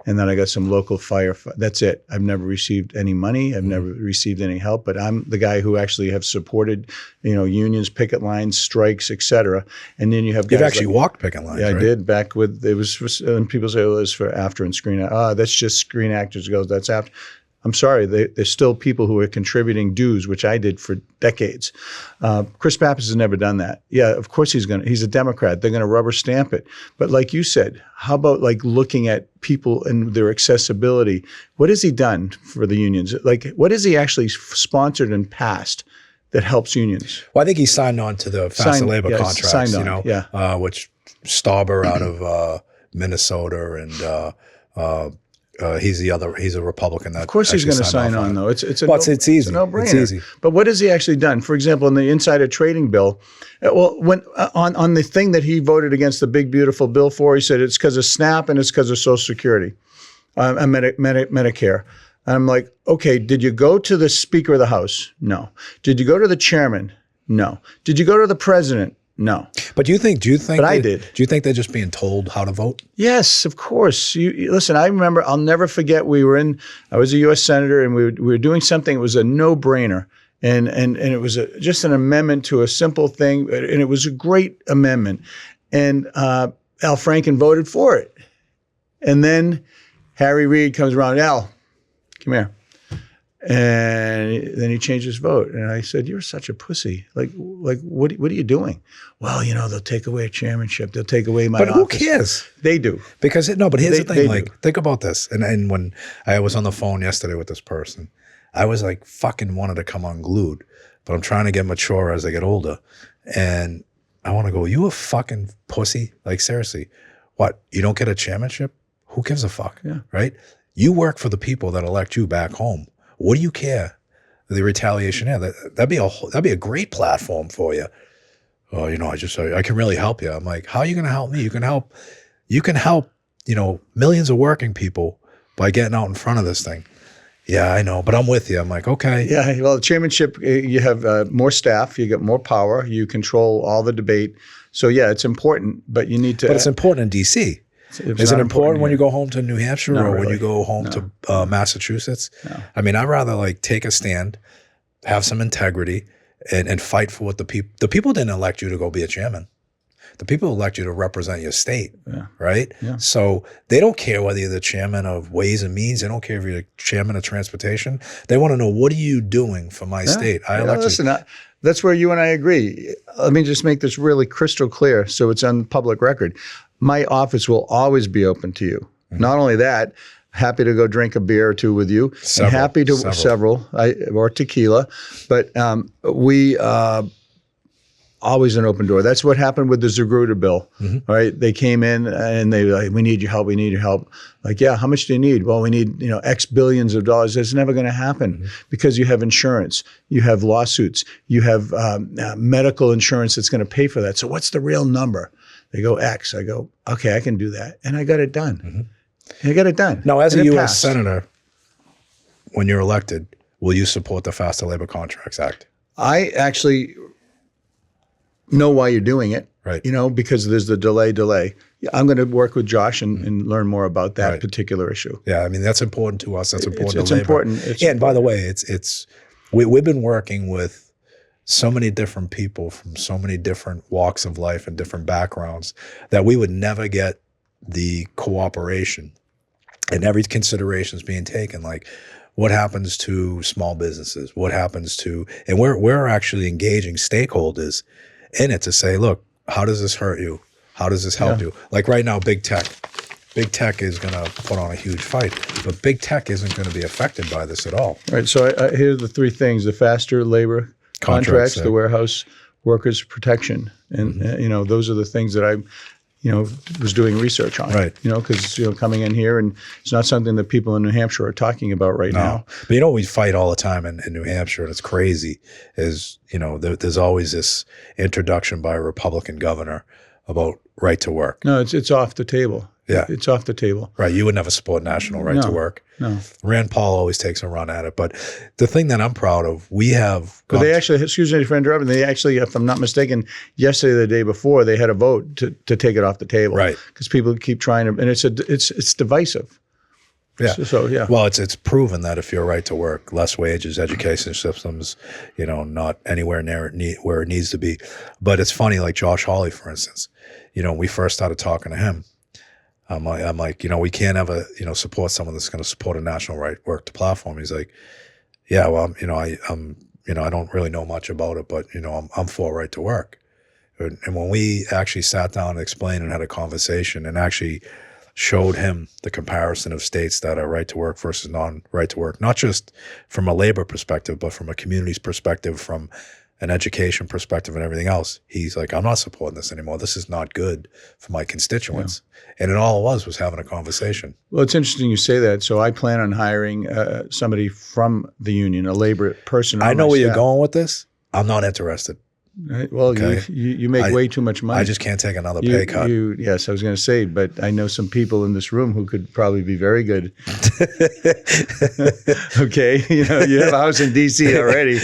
And then I got some local fire. That's it. I've never received any money. I've never received any help. But I'm the guy who actually have supported, unions, picket lines, strikes, et cetera. And then you have guys You've actually walked picket lines, right? I did. Back with and people say, "Oh, it was for after and Screen." That's just Screen Actors goes. That's after. I'm sorry, there's still people who are contributing dues, which I did for decades. Chris Pappas has never done that. Yeah, of course he's a Democrat. They're going to rubber stamp it. But like you said, how about looking at people and their accessibility? What has he done for the unions? What has he actually sponsored and passed that helps unions? Well, I think he signed on to the FAFSA labor contracts, which Stauber out of Minnesota and he's a Republican. That of course he's going to sign on, though. It's a easy. It's a no-brainer. It's easy. But what has he actually done? For example, in the insider trading bill, when on the thing that he voted against the big beautiful bill for, he said it's because of SNAP and it's because of Social Security, Medicare. And I'm like, okay, did you go to the Speaker of the House? No. Did you go to the Chairman? No. Did you go to the President? No. But do you think? But I did. Do you think they're just being told how to vote? Yes, of course. Listen, I remember, I'll never forget, I was a U.S. Senator, and we were doing something. It was a no-brainer. And it was just an amendment to a simple thing. And it was a great amendment. And Al Franken voted for it. And then Harry Reid comes around, Al, come here. And then he changed his vote. And I said, you're such a pussy. What are you doing? Well, they'll take away a chairmanship. They'll take away my office. But who cares? They do. Because but here's the thing. Think about this. And when I was on the phone yesterday with this person, I was fucking wanted to come unglued. But I'm trying to get mature as I get older. And I want to go, you a fucking pussy? Seriously. What? You don't get a chairmanship? Who gives a fuck? Yeah. Right? You work for the people that elect you back home. What do you care? The retaliation, that'd be a great platform for you. oh, I can really help you. I'm like, how are you going to help me? You can help, millions of working people by getting out in front of this thing. Yeah, I know, but I'm with you. I'm like, okay. Yeah, well, the chairmanship, you have more staff, you get more power, you control all the debate. So yeah, it's important, but you need to. But it's important in D.C. Is it important when you go home to New Hampshire or when you go home to Massachusetts? No. I mean, I'd rather like take a stand, have some integrity, and fight for what the people didn't elect you to go be a chairman. The people elect you to represent your state, right? Yeah. So they don't care whether you're the chairman of Ways and Means. They don't care if you're the chairman of Transportation. They want to know, what are you doing for my state? I elect you. Listen, that's where you and I agree. Let me just make this really crystal clear so it's on public record. My office will always be open to you. Mm-hmm. Not only that, happy to go drink a beer or two with you. Several or tequila. But we always an open door. That's what happened with the Zagruder bill, right? They came in and they were like, we need your help. We need your help. Like, yeah, how much do you need? Well, we need, X billions of dollars. That's never going to happen because you have insurance, you have lawsuits, you have medical insurance that's going to pay for that. So what's the real number? They go X. I go, okay, I can do that. And I got it done. I got it done. Now, as a U.S. Senator, when you're elected, will you support the Faster Labor Contracts Act? I actually know why you're doing it, right? Because there's the delay. I'm going to work with Josh and learn more about that particular issue. Yeah, I mean, that's important to us. That's important it's to labor. Important. And by the way, we've been working with so many different people from so many different walks of life and different backgrounds that we would never get the cooperation and every consideration is being taken. Like, what happens to small businesses? What happens to, and we're actually engaging stakeholders in it to say, look, how does this hurt you? How does this help you? Like right now, big tech is going to put on a huge fight, but big tech isn't going to be affected by this at all. Right. So here are the three things: the faster labor contracts, the warehouse workers protection, and those are the things that I was doing research on, right? Because coming in here, and it's not something that people in New Hampshire are talking about right now. But we fight all the time in New Hampshire, and it's crazy. Is there's always this introduction by a Republican governor about right to work. No, it's off the table. Yeah, it's off the table. Right, you would never support national right to work. No, Rand Paul always takes a run at it. But the thing that I'm proud of, we have. But they actually, excuse me for interrupting. They actually, if I'm not mistaken, yesterday or the day before, they had a vote to take it off the table. Right, because people keep trying to, and it's divisive. Yeah. So yeah. Well, it's proven that if you're right to work, less wages, education systems, not anywhere near where it needs to be. But it's funny, like Josh Hawley, for instance. We first started talking to him. I'm like, we can't ever, support someone that's going to support a national right work to platform. He's like, yeah, well, I don't really know much about it, but I'm for right to work. And when we actually sat down and explained and had a conversation and actually showed him the comparison of states that are right to work versus non-right to work, not just from a labor perspective, but from a community's perspective, from an education perspective and everything else, he's like, I'm not supporting this anymore. This is not good for my constituents. Yeah. And all it was having a conversation. Well, it's interesting you say that. So I plan on hiring somebody from the union, a labor person. I know where you're going with this. I'm not interested. Right. Well, okay. you make way too much money. I just can't take another pay cut. Yes, I was going to say, but I know some people in this room who could probably be very good. Okay, you have a house in D.C. already.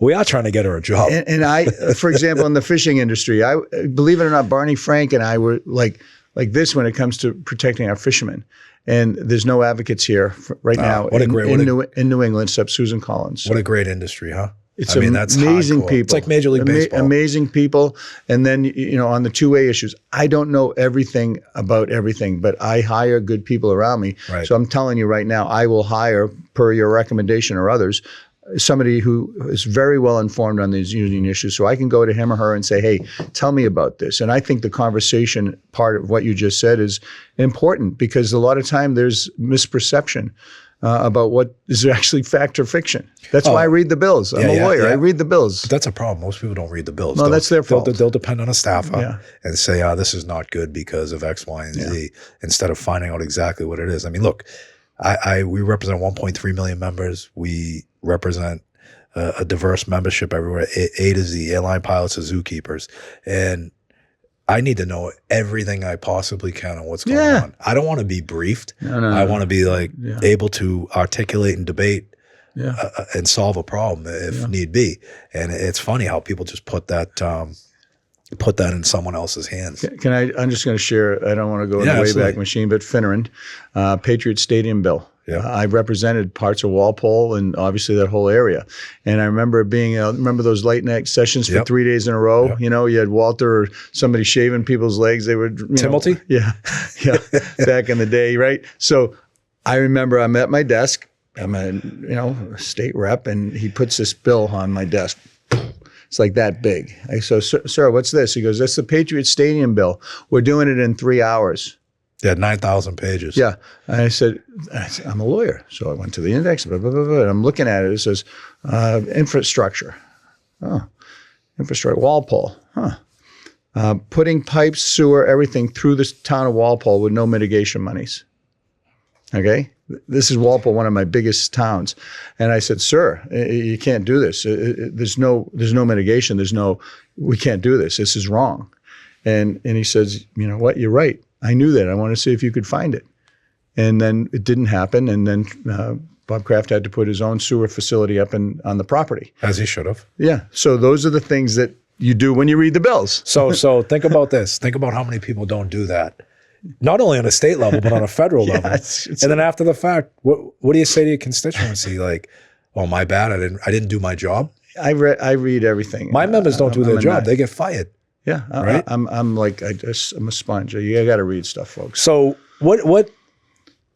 We are trying to get her a job. And I, for example, in the fishing industry, I believe it or not, Barney Frank and I were like this when it comes to protecting our fishermen. And there's no advocates here right now in New England except Susan Collins. What a great industry, huh? That's amazing people. It's like Major League Baseball. Amazing people. And then, on the two-way issues, I don't know everything about everything, but I hire good people around me. Right. So I'm telling you right now, I will hire, per your recommendation or others, somebody who is very well informed on these union issues. So I can go to him or her and say, hey, tell me about this. And I think the conversation part of what you just said is important because a lot of time there's misperception about what is actually fact or fiction. That's why I read the bills. I'm a lawyer. Yeah. I read the bills. But that's a problem. Most people don't read the bills. No, that's their fault. They'll depend on a staffer and say, this is not good because of X, Y, and Z, instead of finding out exactly what it is. I mean, look, we represent 1.3 million members. We represent a diverse membership everywhere, A to Z, airline pilots to zookeepers. And I need to know everything I possibly can on what's going on. I don't want to be briefed. I want to be like able to articulate and debate and solve a problem if need be. And it's funny how people just put that in someone else's hands. I'm just going to share, I don't want to go in the Wayback Machine, but Finneran, Patriot Stadium bill. I represented parts of Walpole and obviously that whole area. And I remember remember those late night sessions for 3 days in a row? You know, you had Walter or somebody shaving people's legs. They would, Timothy? Back in the day, right? So I remember I'm at my desk. I'm a state rep, and he puts this bill on my desk. It's like that big. I said, sir, what's this? He goes, that's the Patriot Stadium bill. We're doing it in 3 hours. Yeah, 9,000 pages. Yeah. And I said, I'm a lawyer. So I went to the index, blah, blah, blah, blah, and I'm looking at it. It says, infrastructure. Oh, infrastructure. Walpole. Putting pipes, sewer, everything through the town of Walpole with no mitigation monies. Okay? This is Walpole, one of my biggest towns. And I said, sir, you can't do this. There's no mitigation. We can't do this. This is wrong. And he says, you know what? You're right. I knew that. I want to see if you could find it. And then it didn't happen. And then Bob Kraft had to put his own sewer facility up on the property. As he should have. Yeah. So those are the things that you do when you read the bills. So think about this. Think about how many people don't do that. Not only on a state level, but on a federal level. And then after the fact, what do you say to your constituency? Like, oh, my bad. I didn't do my job. I read everything. My members don't do their job. They get fired. Yeah, right? I'm a sponge. You got to read stuff, folks. So what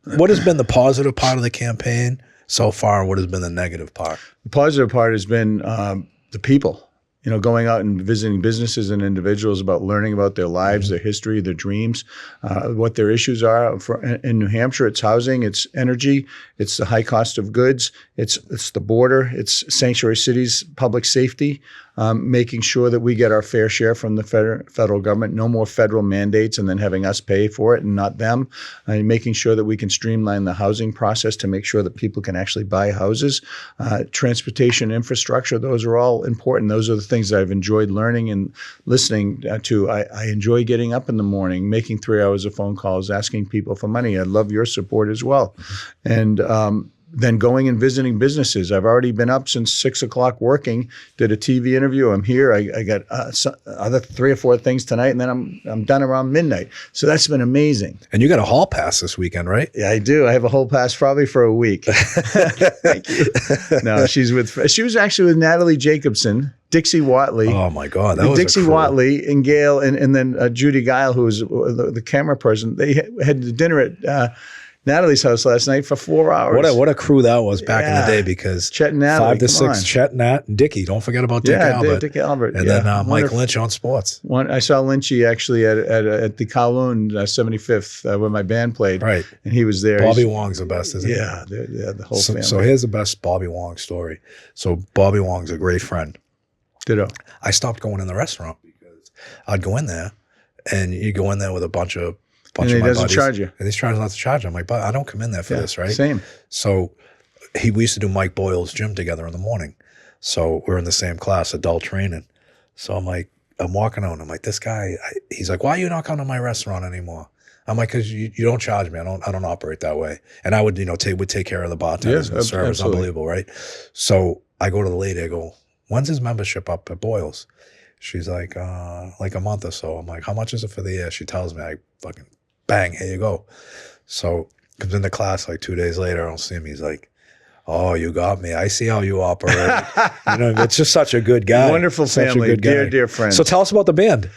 has been the positive part of the campaign so far, and what has been the negative part? The positive part has been the people. You know, going out and visiting businesses and individuals about learning about their lives, their history, their dreams, what their issues are. In New Hampshire, it's housing, it's energy, it's the high cost of goods, it's the border, it's sanctuary cities, public safety, making sure that we get our fair share from the federal government, no more federal mandates and then having us pay for it and not them, and making sure that we can streamline the housing process to make sure that people can actually buy houses, transportation infrastructure, those are all important. Those are the things that I've enjoyed learning and listening to. I enjoy getting up in the morning, making 3 hours of phone calls, asking people for money. I love your support as well. And then going and visiting businesses. I've already been up since 6 o'clock working, did a TV interview. I'm here. I got other 3 or 4 things tonight, and then I'm done around midnight. So that's been amazing. And you got a hall pass this weekend, right? Yeah, I do. I have a whole pass probably for a week. Thank you. No, she was actually with Natalie Jacobson, Dixie Watley. Oh my God, that was Dixie Watley and Gail, and then Judy Guile, who was the camera person. They had dinner at Natalie's house last night for 4 hours. What a crew that was back in the day, because Chet and Natalie, 5 to 6, Chet, Nat, and Dickie. Don't forget about Dick Albert. Dick Albert. And then Mike Lynch on sports. I saw Lynchy actually at the Kowloon 75th where my band played. Right. And he was there. Bobby Wong's the best, isn't he? Yeah, the whole family. So here's the best Bobby Wong story. So Bobby Wong's a great friend. Ditto. I stopped going in the restaurant because I'd go in there, and you go in there with a bunch of my buddies. And he doesn't charge you. And he's trying not to charge you. I'm like, but I don't come in there for this, right? Same. So we used to do Mike Boyle's gym together in the morning. So we're in the same class, adult training. So I'm like, I'm walking out, and I'm like, this guy, he's like, why are you not coming to my restaurant anymore? I'm like, because you don't charge me. I don't operate that way. And I would, would take care of the bartenders and the service. Unbelievable, right? So I go to the lady, I go, when's his membership up at Boyle's? She's like a month or so. I'm like, how much is it for the year? She tells me, I fucking bang, here you go. So comes into class like 2 days later, I don't see him. He's like, oh, you got me. I see how you operate. It's just such a good guy. Wonderful family, dear friend. So tell us about the band.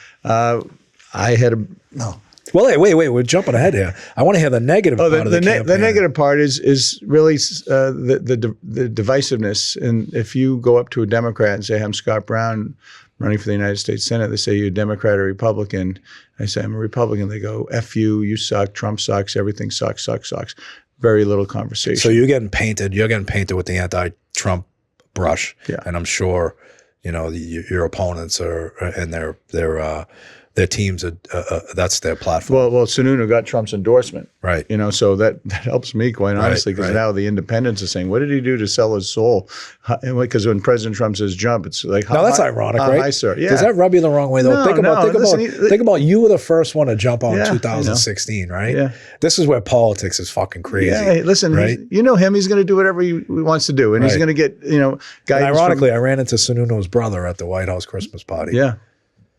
Well, wait, we're jumping ahead here. I want to hear the negative part of the campaign. The negative part is really the divisiveness. And if you go up to a Democrat and say, I'm Scott Brown, running for the United States Senate, they say, you're a Democrat or Republican. I say, I'm a Republican. They go, F you suck, Trump sucks, everything sucks. Very little conversation. So you're getting painted with the anti-Trump brush. Yeah. And I'm sure, your opponents are, and they're their teams are that's their platform. Well, Sununu got Trump's endorsement, Right. You know, so that helps me quite honestly, because right. now the independents are saying, "What did he do to sell his soul?" Because when President Trump says jump, it's like, No, that's ironic, right? Hi, sir. Yeah. Does that rub you the wrong way though? No, Think about you were the first one to jump on Yeah, 2016, right? Yeah. This is where politics is fucking crazy. Yeah, hey, listen, right? you know him. He's going to do whatever he wants to do, and he's Right. going to get And guidance. ironically, I ran into Sununu's brother at the White House Christmas party.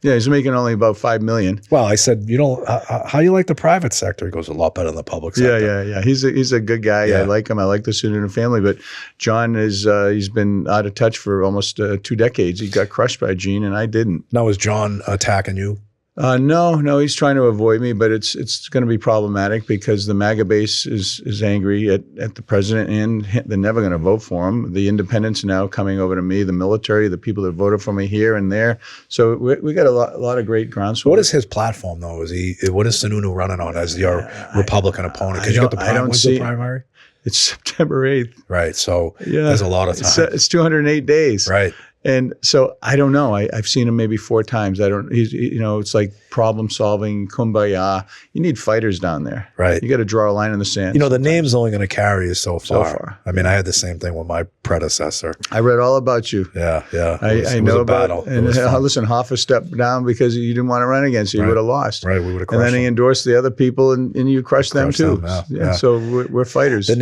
Yeah, he's making only about $5 million. Well, I said, you know, how you like the private sector? He goes, a lot better than the public sector. Yeah. He's a good guy. Yeah. I like him. I like the Sununu family. But John is he's been out of touch for almost 2 decades. He got crushed by Gene, and I didn't. Now, is John attacking you? No, he's trying to avoid me, but it's going to be problematic because the MAGA base is angry at the president, and they're never going to vote for him. The independents are now coming over to me, the military, the people that voted for me here and there. So we got a lot of great groundswell. What is his platform, though? What is Sununu running on as your Republican opponent? Because you got the primary. It's September 8th. Right. So there's a lot of time. It's 208 days. Right. And so I don't know. I've seen him maybe 4 times. It's like problem solving, kumbaya. You need fighters down there. Right. You got to draw a line in the sand. You know, the name's only going to carry you so far. So far. I mean, I had the same thing with my predecessor. I read all about you. Yeah. I know about it. And listen, Hoffa stepped down because you didn't want to run against you. You would have lost. Right. We would have crushed And then he endorsed the other people, and you crushed them too. Yeah. So we're fighters. The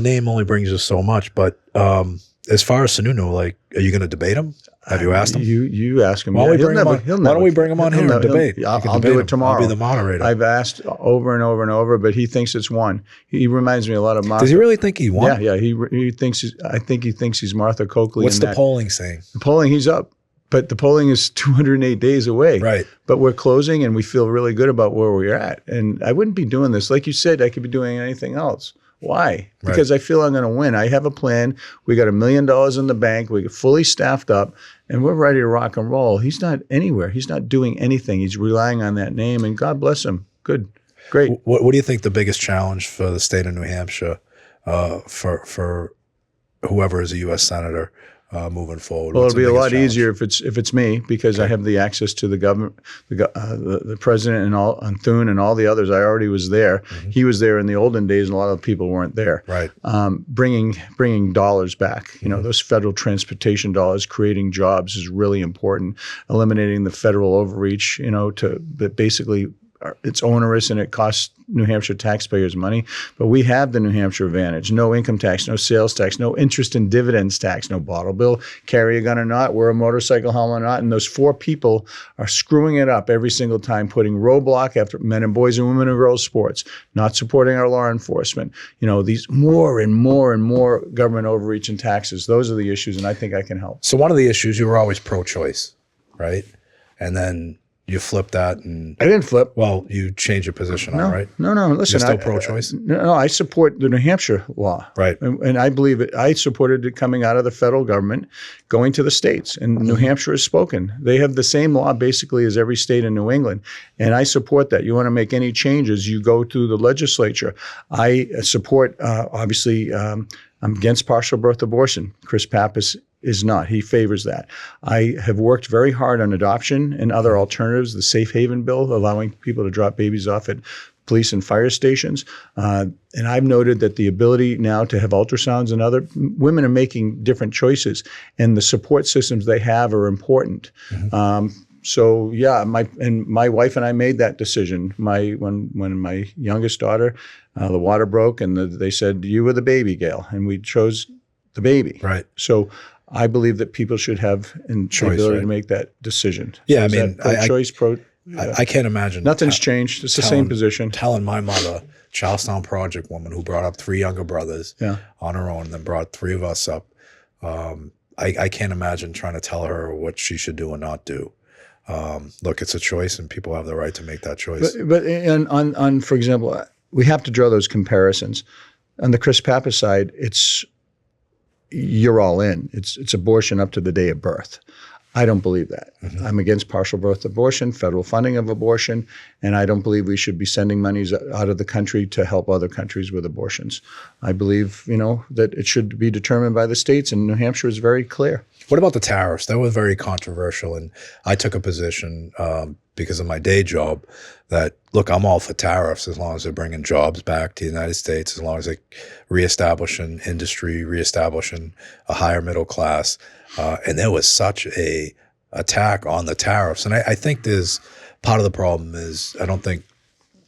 name only brings us so much. But as far as Sununu, like, are you going to debate him? Have you asked him? You ask him. Why don't we bring him on here and debate? I'll do it tomorrow. I'll be the moderator. I've asked over and over and over, but he thinks it's won. He reminds me a lot of Martha. Does he really think he won? Yeah. He thinks. I think he thinks he's Martha Coakley. What's the polling saying? The polling, he's up, but the polling is 208 days away. Right. But we're closing, and we feel really good about where we're at. And I wouldn't be doing this, like you said. I could be doing anything else. Why? Because I feel I'm going to win. I have a plan. We got $1 million in the bank. We get fully staffed up, and we're ready to rock and roll. He's not anywhere. He's not doing anything. He's relying on that name, and God bless him. Good, great. What do you think the biggest challenge for the state of New Hampshire, for whoever is a U.S. senator moving forward? Well, it'll be a lot easier if it's me, because I have the access to the government, the president, and Thune and all the others. I already was there. Mm-hmm. He was there in the olden days, and a lot of people weren't there. Right. Bringing dollars back. You know, those federal transportation dollars, creating jobs is really important. Eliminating the federal overreach. You know, that basically. It's onerous and it costs New Hampshire taxpayers money, but we have the New Hampshire advantage. No income tax, no sales tax, no interest in dividends tax, no bottle bill, carry a gun or not, wear a motorcycle helmet or not. And those 4 people are screwing it up every single time, putting roadblock after men and boys and women and girls sports, not supporting our law enforcement. You know, these more and more and more government overreach and taxes. Those are the issues, and I think I can help. So one of the issues, you were always pro-choice, right? And then you flipped that, and I didn't flip. Well, you changed your position on, right? No. Listen, you're still pro-choice. No, I support the New Hampshire law, right? And I believe it. I supported it coming out of the federal government, going to the states. And New Hampshire has spoken. They have the same law basically as every state in New England, and I support that. You want to make any changes, you go to the legislature. I support. Obviously, I'm against partial birth abortion. Chris Pappas is not. He favors that. I have worked very hard on adoption and other alternatives, the safe haven bill, allowing people to drop babies off at police and fire stations. And I've noted that the ability now to have ultrasounds and other women are making different choices, and the support systems they have are important. Mm-hmm. So yeah, my wife and I made that decision. When my youngest daughter, the water broke, and they said, "You were the baby, Gail," and we chose the baby. Right. So I believe that people should have the ability to make that decision. Yeah, so I mean, pro-choice, I can't imagine. Nothing's changed. It's the same position. Telling my mother, Charlestown Project woman, who brought up 3 younger brothers on her own, and then brought 3 of us up. I can't imagine trying to tell her what she should do and not do. Look, it's a choice, and people have the right to make that choice. But on for example, we have to draw those comparisons. On the Chris Pappas side, you're all in. It's abortion up to the day of birth. I don't believe that. Mm-hmm. I'm against partial birth abortion, federal funding of abortion, and I don't believe we should be sending monies out of the country to help other countries with abortions. I believe, that it should be determined by the states, and New Hampshire is very clear. What about the tariffs? That was very controversial, and I took a position because of my day job that, look, I'm all for tariffs as long as they're bringing jobs back to the United States, as long as they reestablish an industry, reestablishing a higher middle class. And there was such a attack on the tariffs. And I think there's part of the problem is I don't think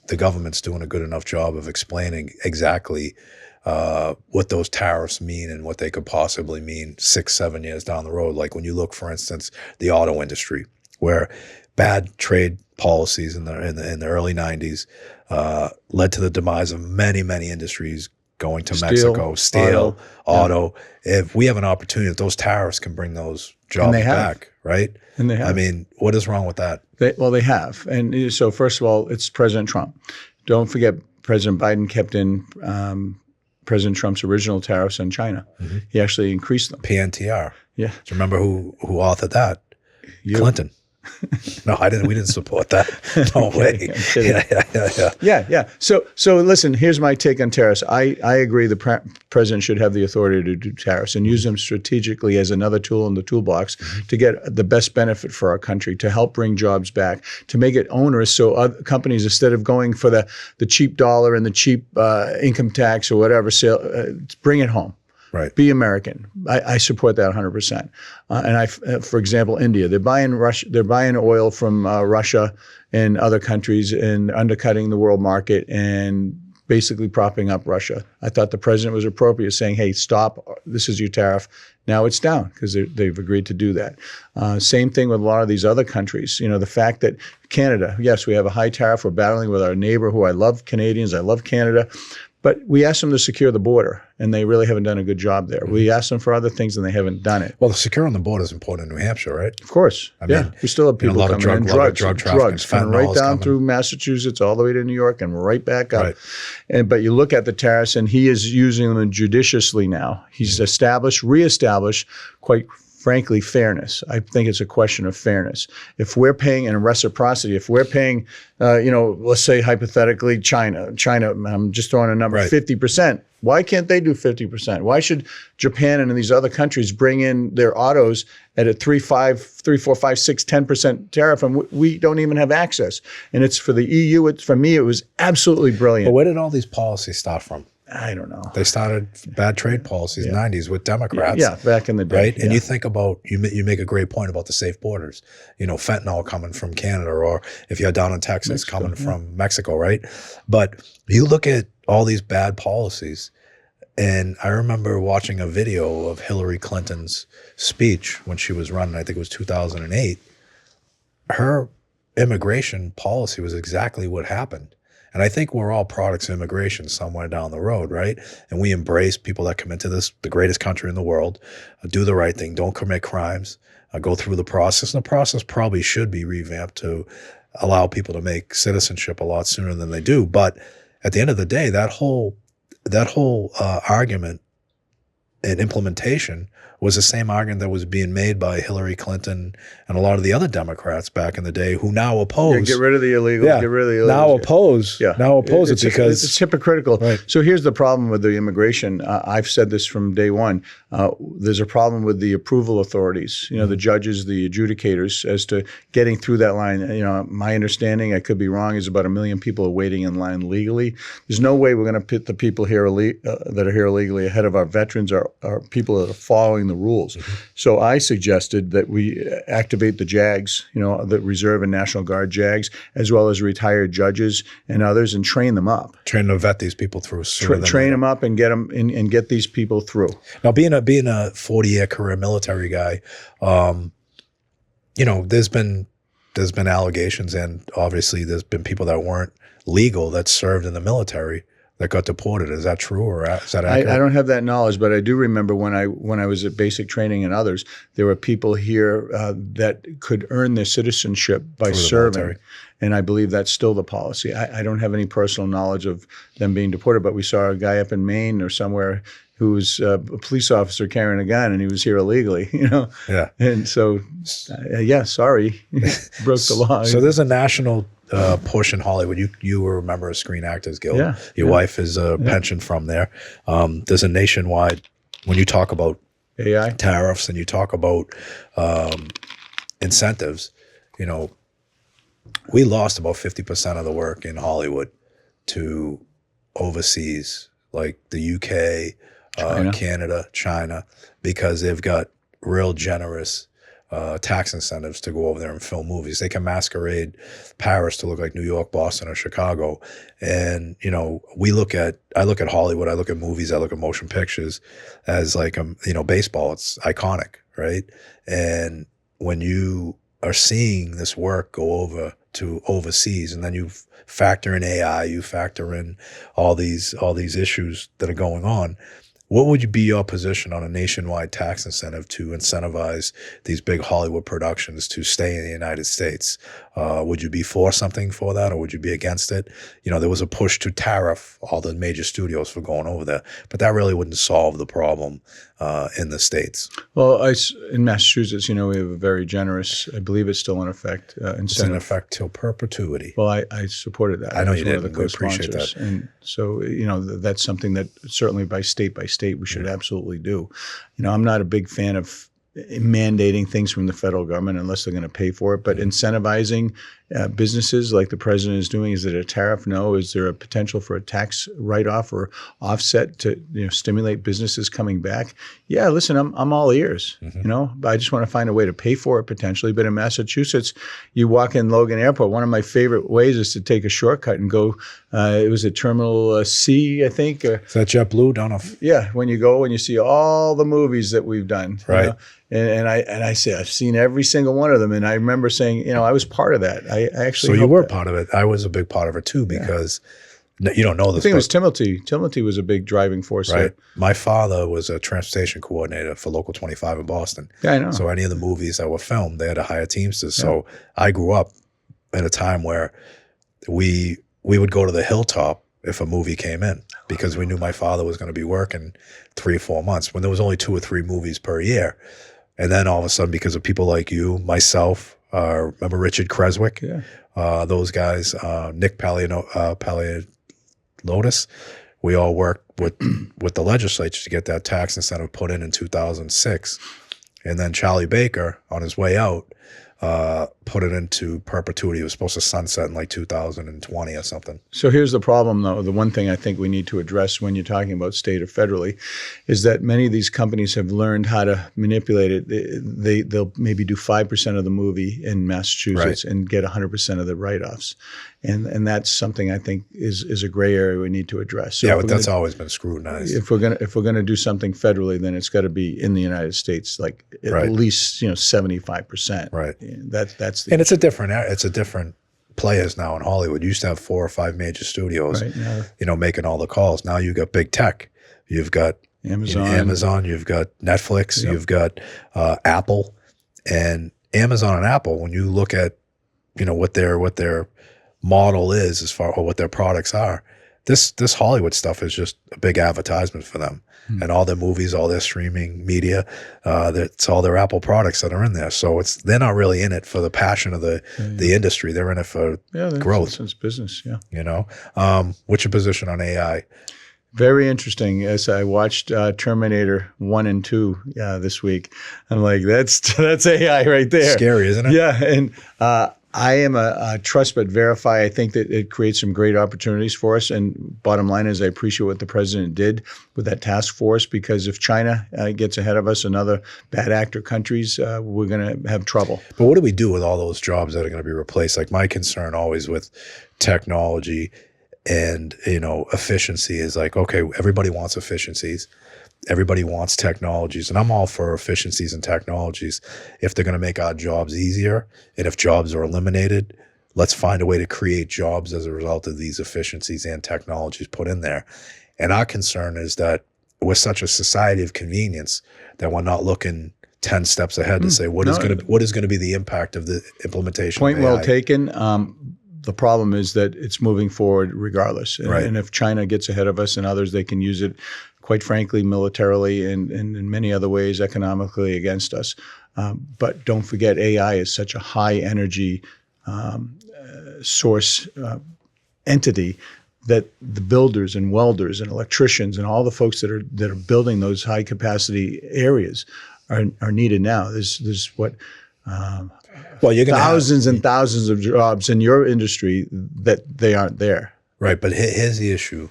the government's doing a good enough job of explaining exactly what those tariffs mean and what they could possibly mean 6-7 years down the road. Like when you look, for instance, the auto industry, where bad trade policies in the early 90s led to the demise of many industries going to Mexico, steel, auto. If we have an opportunity, if those tariffs can bring those jobs back, right? And they have. I mean, what is wrong with that? They have. And so first of all, it's President Trump. Don't forget President Biden kept in President Trump's original tariffs on China. Mm-hmm. He actually increased them. PNTR. Yeah. Do you remember who authored that? Clinton. No, I didn't. We didn't support that. No way. Yeah. So listen. Here's my take on tariffs. I agree. The president should have the authority to do tariffs and use them strategically as another tool in the toolbox to get the best benefit for our country, to help bring jobs back, to make it onerous so other companies, instead of going for the cheap dollar and the cheap income tax or whatever, bring it home. Right. Be American. I support that 100%. And for example, India, they're buying oil from Russia and other countries and undercutting the world market and basically propping up Russia. I thought the president was appropriate, saying, "Hey, stop. This is your tariff." Now it's down because they've agreed to do that. Same thing with a lot of these other countries. The fact that Canada, yes, we have a high tariff. We're battling with our neighbor, who I love, Canadians. I love Canada. But we asked them to secure the border, and they really haven't done a good job there. We asked them for other things, and they haven't done it. Well, the securing the border is important in New Hampshire, right? Of course. I mean, we still have people a lot coming of in. drug Drugs coming right down through Massachusetts, all the way to New York, and right back up. Right. But you look at the tariffs, and he is using them judiciously now. He's reestablished, quite frankly, fairness. I think it's a question of fairness. If we're paying in reciprocity, if we're paying, let's say hypothetically, China, I'm just throwing a number, 50%. Why can't they do 50%? Why should Japan and these other countries bring in their autos at a 3, 4, 5, 6, 10% tariff, and we don't even have access? And it's for the EU. For me, it was absolutely brilliant. But where did all these policies start from? I don't know. They started bad trade policies in the 90s with Democrats. Yeah, back in the day. Right? And you think about, you make a great point about the safe borders. Fentanyl coming from Canada, or if you're down in Texas, coming from Mexico, right? But you look at all these bad policies, and I remember watching a video of Hillary Clinton's speech when she was running, I think it was 2008. Her immigration policy was exactly what happened. And I think we're all products of immigration somewhere down the road, right? And we embrace people that come into this, the greatest country in the world, do the right thing, don't commit crimes, go through the process. And the process probably should be revamped to allow people to make citizenship a lot sooner than they do. But at the end of the day, that whole argument and implementation was the same argument that was being made by Hillary Clinton and a lot of the other Democrats back in the day, who now oppose. Get rid of the illegals. Yeah. Get rid of the illegals. Now oppose it because it's hypocritical. Right. So here's the problem with the immigration. I've said this from day one. There's a problem with the approval authorities. The judges, the adjudicators, as to getting through that line. My understanding, I could be wrong, is about 1 million people are waiting in line legally. There's no way we're going to put the people here that are here illegally ahead of our veterans or people that are following the rules. So I suggested that we activate the JAGs, the Reserve and National Guard JAGs, as well as retired judges and others, and train them up. Train to vet these people through. Train them up and get them and get these people through. Now, being a 40-year career military guy, there's been allegations, and obviously there's been people that weren't legal that served in the military that got deported. Is that true, or is that accurate? I don't have that knowledge, but I do remember when I was at basic training and others, there were people here that could earn their citizenship by serving. And I believe that's still the policy. I don't have any personal knowledge of them being deported, but we saw a guy up in Maine or somewhere who was a police officer carrying a gun, and he was here illegally, Yeah. And so, sorry, broke the law. So there's a national push in Hollywood. You were a member of Screen Actors Guild. Yeah. Your wife is a pension from there. There's a nationwide, when you talk about AI tariffs and you talk about incentives, we lost about 50% of the work in Hollywood to overseas, like the UK, Canada, China, because they've got real generous tax incentives to go over there and film movies. They can masquerade Paris to look like New York, Boston, or Chicago. And, you know, I look at Hollywood, I look at movies, I look at motion pictures as like, you know, baseball, it's iconic, right? And when you are seeing this work go over to overseas, and then you factor in AI, you factor in all these issues that are going on, what would be your position on a nationwide tax incentive to incentivize these big Hollywood productions to stay in the United States? Would you be for something for that, or would you be against it? You know, there was a push to tariff all the major studios for going over there, but that really wouldn't solve the problem in the States. Well, in Massachusetts, you know, we have a very generous, I believe it's still in effect, incentive. It's in effect till perpetuity. Well, I supported that. I know you did. did. We appreciate that. And so, you know, that's something that certainly by state we should absolutely do. You know, I'm not a big fan of mandating things from the federal government unless they're going to pay for it, but incentivizing businesses like the president is doing. Is it a tariff? No. Is there a potential for a tax write-off or offset to, you know, stimulate businesses coming back? Yeah, listen, I'm all ears. You know, but I just want to find a way to pay for it potentially. But in Massachusetts, you walk in Logan Airport. One of my favorite ways is to take a shortcut and go. It was at Terminal C, I think. Is that JetBlue down off? Yeah, when you go and you see all the movies that we've done, right? You know? And I say I've seen every single one of them, and I remember saying, you know, I was part of that. I actually. So you were part of it. I was a big part of it too, because you don't know this. I think it was Timothy. Timothy was a big driving force, right? There. My father was a transportation coordinator for Local 25 in Boston. Yeah, I know. So any of the movies that were filmed, they had to hire Teamsters. So I grew up in a time where we would go to the Hilltop if a movie came in, because we knew my father was going to be working 3 or 4 months when there was only 2 or 3 movies per year. And then all of a sudden, because of people like you, myself, remember Richard Creswick, those guys, Nick Paleolotis, we all worked with the legislature to get that tax incentive put in 2006. And then Charlie Baker, on his way out, put it into perpetuity. It was supposed to sunset in like 2020 or something. So here's the problem, though. The one thing I think we need to address when you're talking about state or federally is that many of these companies have learned how to manipulate it. They'll maybe do 5% of the movie in Massachusetts and get 100% of the write-offs. And that's something I think is a gray area we need to address. So but that's always been scrutinized. If we're gonna do something federally, then it's got to be in the United States, like at least 75%. Right. That's the and it's a different players now in Hollywood. You used to have 4 or 5 major studios, making all the calls. Now you've got big tech. You've got Amazon. You've got Netflix. You've got Apple, and Amazon and Apple. When you look at what their model is as far, or what their products are, this Hollywood stuff is just a big advertisement for them. And all their movies, all their streaming media, that's all their Apple products that are in there. So they're not really in it for the passion of the industry. They're in it for growth. It's business, What's your position on AI? Very interesting. As I watched Terminator 1 and 2 this week, I'm like, that's AI right there. Scary, isn't it? Yeah, and I am a trust but verify. I think that it creates some great opportunities for us. And bottom line is I appreciate what the president did with that task force, because if China gets ahead of us and other bad actor countries, we're going to have trouble. But what do we do with all those jobs that are going to be replaced? Like, my concern always with technology and efficiency is like, okay, everybody wants efficiencies. Everybody wants technologies, and I'm all for efficiencies and technologies if they're going to make our jobs easier. And if jobs are eliminated, let's find a way to create jobs as a result of these efficiencies and technologies put in there. And our concern is that we're such a society of convenience that we're not looking 10 steps ahead to say what is going to be the impact of the implementation. Point of AI. well taken. The problem is that it's moving forward regardless. And if China gets ahead of us and others, they can use it, quite frankly, militarily and in many other ways, economically against us. But don't forget, AI is such a high energy source entity that the builders and welders and electricians and all the folks that are building those high capacity areas are needed now. There's what Well, you're going to thousands and thousands of jobs in your industry that they aren't there. Right, but here's the issue.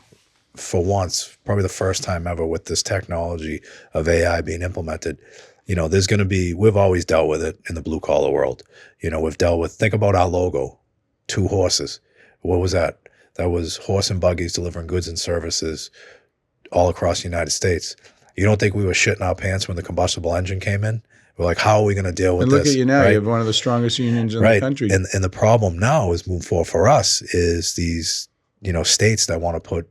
For once, probably the first time ever with this technology of AI being implemented, there's going to be, we've always dealt with it in the blue collar world. We've dealt with, think about our logo, 2 horses. What was that? That was horse and buggies delivering goods and services all across the United States. You don't think we were shitting our pants when the combustible engine came in? We're like, how are we going to deal with and this? Look at you now. Right? You have one of the strongest unions in the country. And the problem now is moving forward for us is these, states that want to put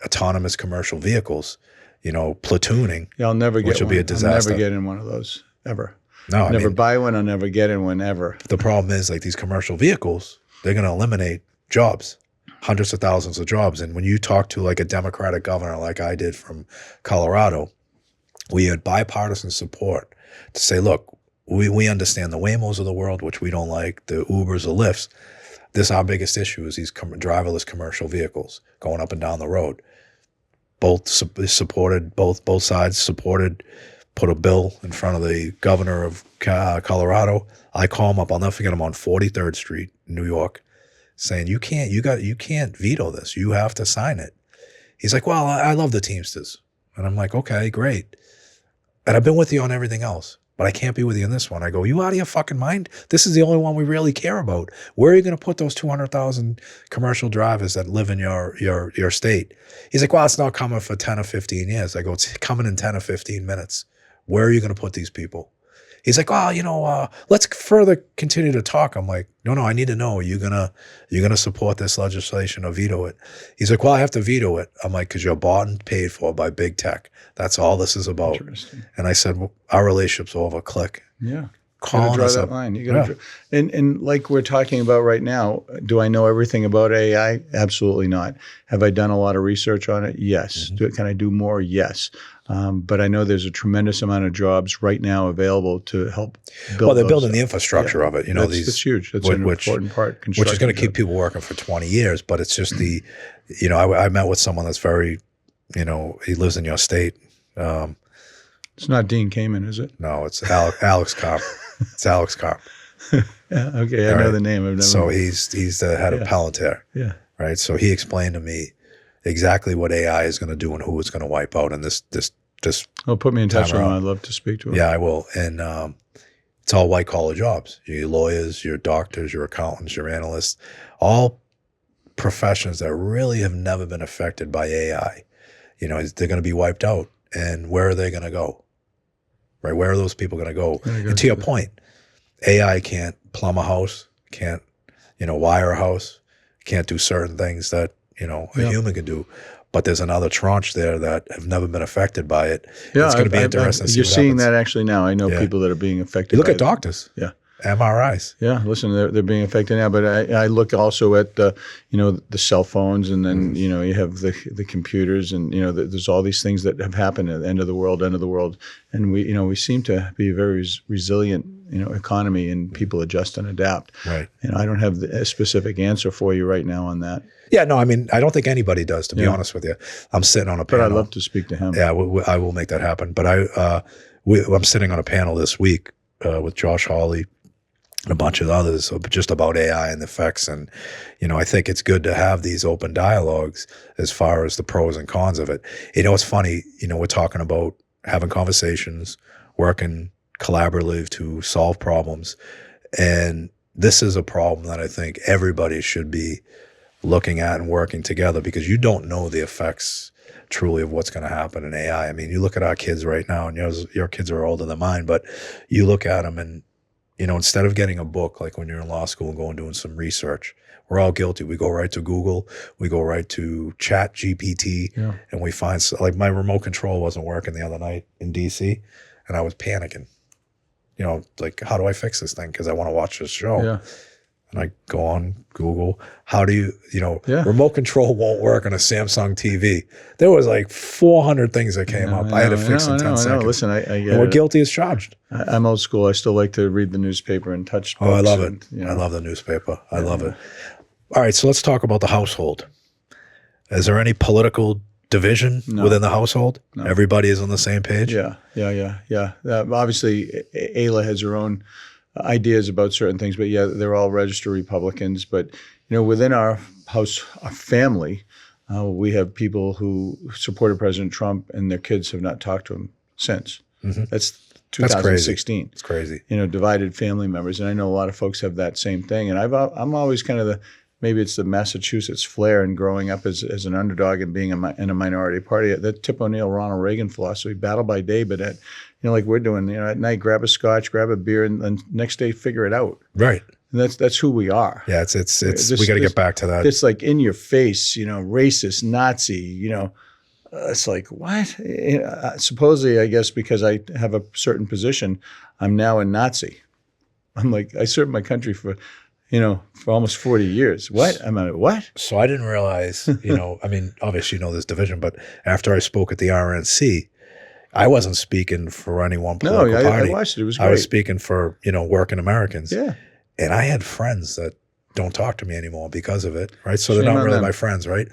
autonomous commercial vehicles, platooning. Yeah, I'll never get which will one. be a disaster. I'll never get in one of those ever. No, I'll never buy one. I'll never get in one ever. The problem is like these commercial vehicles, they're going to eliminate jobs, hundreds of thousands of jobs. And when you talk to like a Democratic governor like I did from Colorado, we had bipartisan support to say, look, we understand the Waymos of the world, which we don't like, the Ubers, the Lyfts. This our biggest issue is these driverless commercial vehicles going up and down the road. Both supported, both sides supported, put a bill in front of the governor of Colorado. I call him up. I'll never forget him on 43rd Street in New York, saying, you can't veto this. You have to sign it. He's like, well, I love the Teamsters. And I'm like, okay, great. And I've been with you on everything else, but I can't be with you in this one. I go, you out of your fucking mind? This is the only one we really care about. Where are you going to put those 200,000 commercial drivers that live in your state? He's like, well, it's not coming for 10 or 15 years. I go, it's coming in 10 or 15 minutes. Where are you going to put these people? He's like, oh, let's further continue to talk. I'm like, no, I need to know. Are you gonna support this legislation or veto it? He's like, well, I have to veto it. I'm like, because you're bought and paid for by big tech. That's all this is about. And I said, well, our relationship's over. Click. Yeah. Calling draw us that up. line. You got to and like we're talking about right now, do I know everything about AI? Absolutely not. Have I done a lot of research on it? Yes. Mm-hmm. Can I do more? Yes. But I know there's a tremendous amount of jobs right now available to help build. Well, they're building the infrastructure of it. That's huge. That's an important part. Which is going to keep people working for 20 years. But it's just I met with someone that's very, he lives in your state. It's not Dean Kamen, is it? No, it's Alex Karp. It's Alex Karp. Yeah, okay, I know the name. I've never. So he's the head of Palantir. Yeah. Right. So he explained to me exactly what AI is going to do and who it's going to wipe out. And this. Oh, put me in touch with him. I'd love to speak to him. Yeah, I will. And it's all white collar jobs. Your lawyers, your doctors, your accountants, your analysts, all professions that really have never been affected by AI. They're going to be wiped out. And where are they going to go? Right? Where are those people going to go? And to your point, AI can't plumb a house, can't, wire a house, can't do certain things that, a human can do. But there's another tranche there that have never been affected by it. Yeah, it's going to be interesting to see you're what seeing happens. that actually now. I know people that are being affected. Look at doctors. Yeah. MRIs. Yeah, listen, they're being affected now. But I look also at the cell phones, and then you have the computers, and there's all these things that have happened at the end of the world, and we seem to be a very resilient economy, and people adjust and adapt. Right. I don't have a specific answer for you right now on that. Yeah, no, I mean, I don't think anybody does, to be honest with you. I'm sitting on a panel. But I'd love to speak to him. Yeah, I will make that happen. But I'm sitting on a panel this week with Josh Hawley and a bunch of others just about AI and the effects. And, I think it's good to have these open dialogues as far as the pros and cons of it. It's funny, we're talking about having conversations, working collaboratively to solve problems. And this is a problem that I think everybody should be looking at and working together, because you don't know the effects truly of what's going to happen in AI. I mean, you look at our kids right now, and your kids are older than mine, but you look at them and, instead of getting a book like when you're in law school and going doing some research, we're all guilty. We go right to Google, we go right to Chat GPT, and we find, like, my remote control wasn't working the other night in DC, and I was panicking. Like, how do I fix this thing? Because I want to watch this show. Yeah. And I go on Google, how do you, remote control won't work on a Samsung TV. There was like 400 things that came up. I had to fix in 10 seconds. Listen, and we're guilty as charged. I'm old school. I still like to read the newspaper and touch books. Oh, I love it. I love the newspaper. I love it. All right, so let's talk about the household. Is there any political division within the household? No. Everybody is on the same page? Yeah. Obviously, Ayla has her own ideas about certain things, but yeah, they're all registered Republicans. But within our house, our family, we have people who supported President Trump, and their kids have not talked to him since. Mm-hmm. That's 2016. It's crazy. Divided family members, and I know a lot of folks have that same thing. And I'm always kind of maybe it's the Massachusetts flair, and growing up as an underdog and being in a minority party. That Tip O'Neill, Ronald Reagan philosophy: battle by day, but like we're doing, at night, grab a scotch, grab a beer, and then next day figure it out. Right. And that's who we are. Yeah, it's we got to get back to that. It's like in your face, racist, Nazi, it's like, what? Supposedly, I guess because I have a certain position, I'm now a Nazi. I'm like, I served my country for almost 40 years. What? I'm like, what? So I didn't realize, I mean, obviously this division, but after I spoke at the RNC, I wasn't speaking for any one political party. I watched it. It was great. I was speaking for, working Americans. Yeah. And I had friends that don't talk to me anymore because of it, right? So they're Shame not on really them. my friends, right?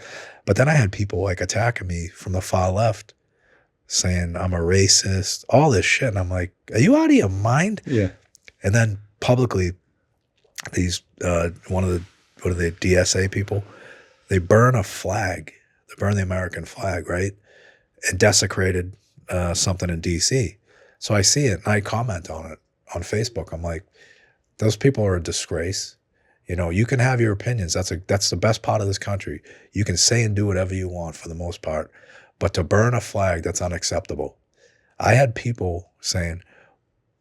But then I had people like attacking me from the far left, saying I'm a racist, all this shit. And I'm like, are you out of your mind? Yeah. And then publicly, these one of the DSA people, they burn a flag. They burn the American flag, right? And desecrated something in DC. So I see it and I comment on it on Facebook. I'm like, those people are a disgrace. You can have your opinions. That's the best part of this country. You can say and do whatever you want for the most part. But to burn a flag, that's unacceptable. I had people saying,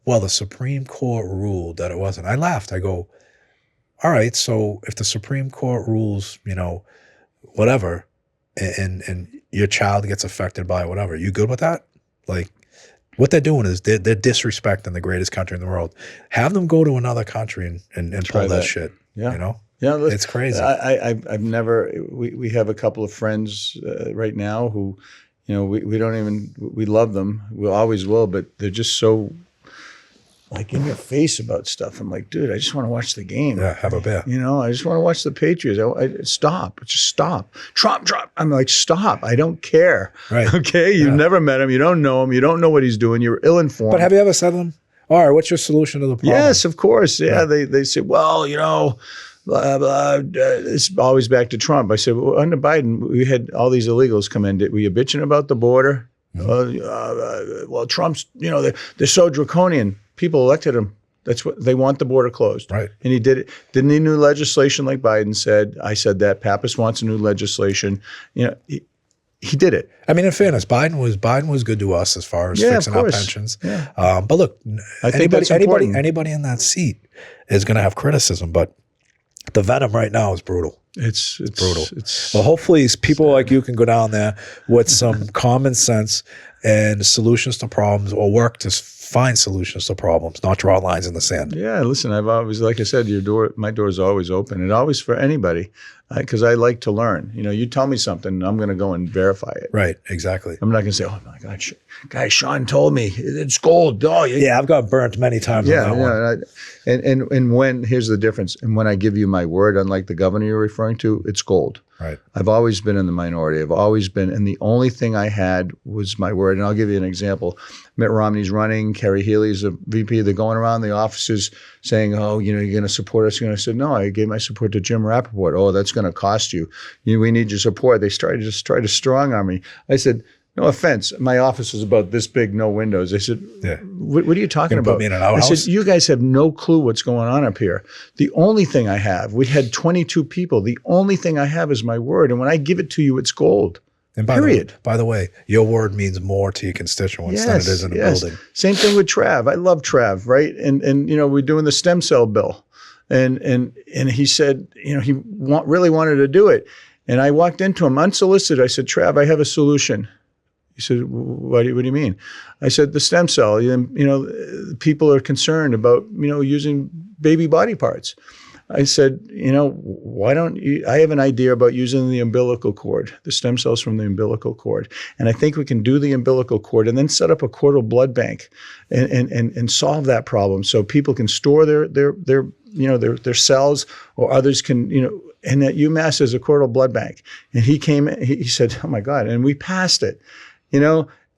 well, the Supreme Court ruled that it wasn't. I laughed. I go, all right, so if the Supreme Court rules, whatever, and your child gets affected by whatever, you good with that? Like, what they're doing is they're disrespecting the greatest country in the world. Have them go to another country and pull that shit. Yeah. Yeah, it's crazy. I've never. We have a couple of friends right now who, we don't even. We love them. We always will, but they're just so like in your face about stuff. I'm like, dude, I just want to watch the game. Yeah, have a beer. I just want to watch the Patriots. Stop. Just stop. Trump. I'm like, stop. I don't care. Right. Okay? You've never met him. You don't know him. You don't know what he's doing. You're ill-informed. But have you ever said to them, all right, what's your solution to the problem? Yes, of course. Yeah, they say, well, blah, blah, it's always back to Trump. I said, well, under Biden, we had all these illegals come in. Were you bitching about the border? Mm-hmm. Well, Trump's, they're so draconian. People elected him. That's what they want, the border closed. Right. And he did it. Didn't he new legislation like Biden said? I said that. Pappas wants a new legislation. He did it. I mean, in fairness, Biden was good to us as far as fixing our pensions. Yeah. But look, I think that's important. anybody in that seat is going to have criticism, but the venom right now is brutal. It's brutal. Well, hopefully people like you can go down there with some common sense and solutions to problems, or work to find solutions to problems, not draw lines in the sand. Yeah, listen, I've always, like I said, my door is always open, and always for anybody, because I like to learn. You tell me something, I'm going to go and verify it. Right, exactly. I'm not going to say, oh my God, guy Sean told me it's gold. Oh, yeah, I've got burnt many times on that one. And when, here's the difference, and when I give you my word, unlike the governor you're referring to, it's gold. Right. I've always been in the minority. I've always been, and the only thing I had was my word. And I'll give you an example. Mitt Romney's running. Kerry Healy's a VP. They're going around the offices saying, oh, you're going to support us. I said, no, I gave my support to Jim Rappaport. Oh, that's going to cost you. We need your support. They try to strong arm me. I said, no offense. My office was about this big, no windows. I said, yeah. What are you talking about? Put me in an outhouse? I said, you guys have no clue what's going on up here. The only thing I have, we had 22 people. The only thing I have is my word. And when I give it to you, it's gold. And period. By the way, your word means more to your constituents than it is in a building. Same thing with Trav. I love Trav, right? And we're doing the stem cell bill. And he said, he really wanted to do it. And I walked into him unsolicited. I said, Trav, I have a solution. He said, what do you mean? I said, the stem cell. People are concerned about, using baby body parts. I said, why don't you, I have an idea about using the umbilical cord, the stem cells from the umbilical cord. And I think we can do the umbilical cord and then set up a chordal blood bank and solve that problem. So people can store their cells, or others can, and at UMass there's a chordal blood bank. And he said, oh my God. And we passed it.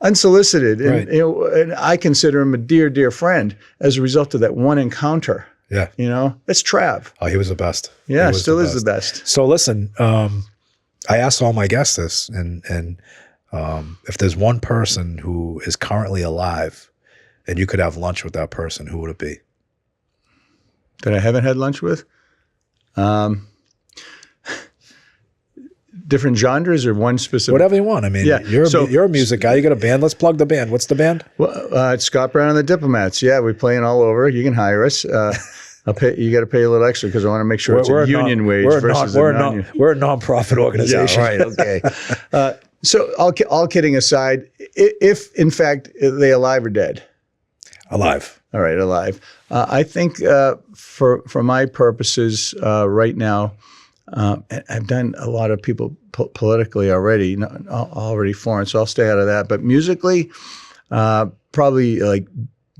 unsolicited, and Right. and I consider him a dear, dear friend as a result of that one encounter. Yeah. It's Trav. Oh, he was the best. Yeah, He was still is the best. So listen, I asked all my guests this, and if there's one person who is currently alive and you could have lunch with that person, who would it be? That I haven't had lunch with. Different genres or one specific? whatever you want. I mean, Yeah, you're a music guy. You got a band. Let's plug the band. What's the band? Well, it's Scott Brown and the Diplomats. Yeah, we're playing all over. You can hire us. I'll pay. You got to pay a little extra because I want to make sure it's a union wage versus a non-union. We're a nonprofit organization. Yeah, right. Okay. So all kidding aside, if in fact they alive or dead? Alive. All right, alive. I think for my purposes right now, I've done a lot of people politically already, already foreign, so I'll stay out of that. But musically, probably like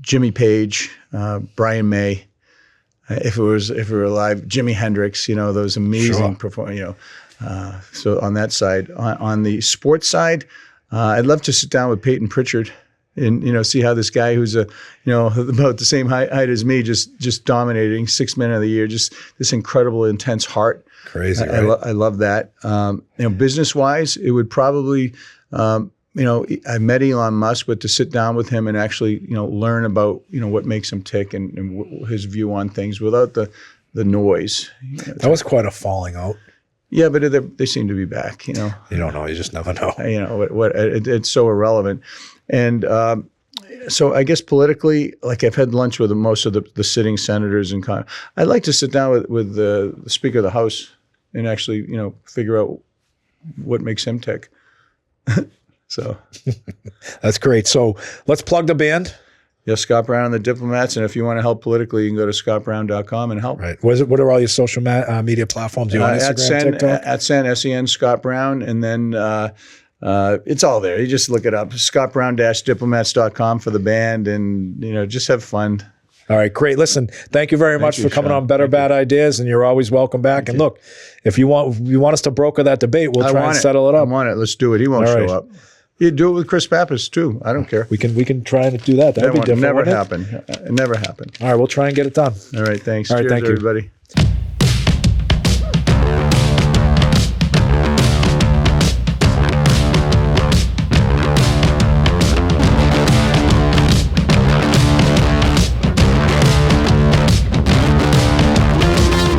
Jimmy Page, Brian May. If we were alive, Jimi Hendrix. Those amazing performers. So on that side, on the sports side, I'd love to sit down with Peyton Pritchard and see how this guy who's about the same height as me, just dominating 6th Man of the Year, just this incredible, intense heart. Crazy. I love that. Business wise, it would probably I met Elon Musk, but to sit down with him and actually learn about what makes him tick and his view on things without the noise. That was quite a falling out. Yeah, but they seem to be back. You don't know. You just never know. It's so irrelevant. And so I guess politically, like I've had lunch with most of the sitting senators and I'd like to sit down with the Speaker of the House and actually figure out what makes him tick. So That's great. So let's plug the band. Yeah, Scott Brown and the Diplomats. And if you want to help politically, you can go to scottbrown.com and help. Right. What are all your social media platforms? Are you on Instagram, TikTok? At Sen, Scott Brown. And then it's all there. You just look it up. scottbrown-diplomats.com for the band and, just have fun. All right, great. Listen, thank you very much for coming Sean. on Better Bad Ideas, and you're always welcome back. And look, if you want us to broker that debate, we'll try and settle it up. I want it. Let's do it. He won't All show right. up. You do it with Chris Pappas too. I don't care. We can try and do that. That'd be different. Never wouldn't it? happen. It never happened. All right, we'll try and get it done. All right. Thanks. All right, Cheers, thank you. everybody.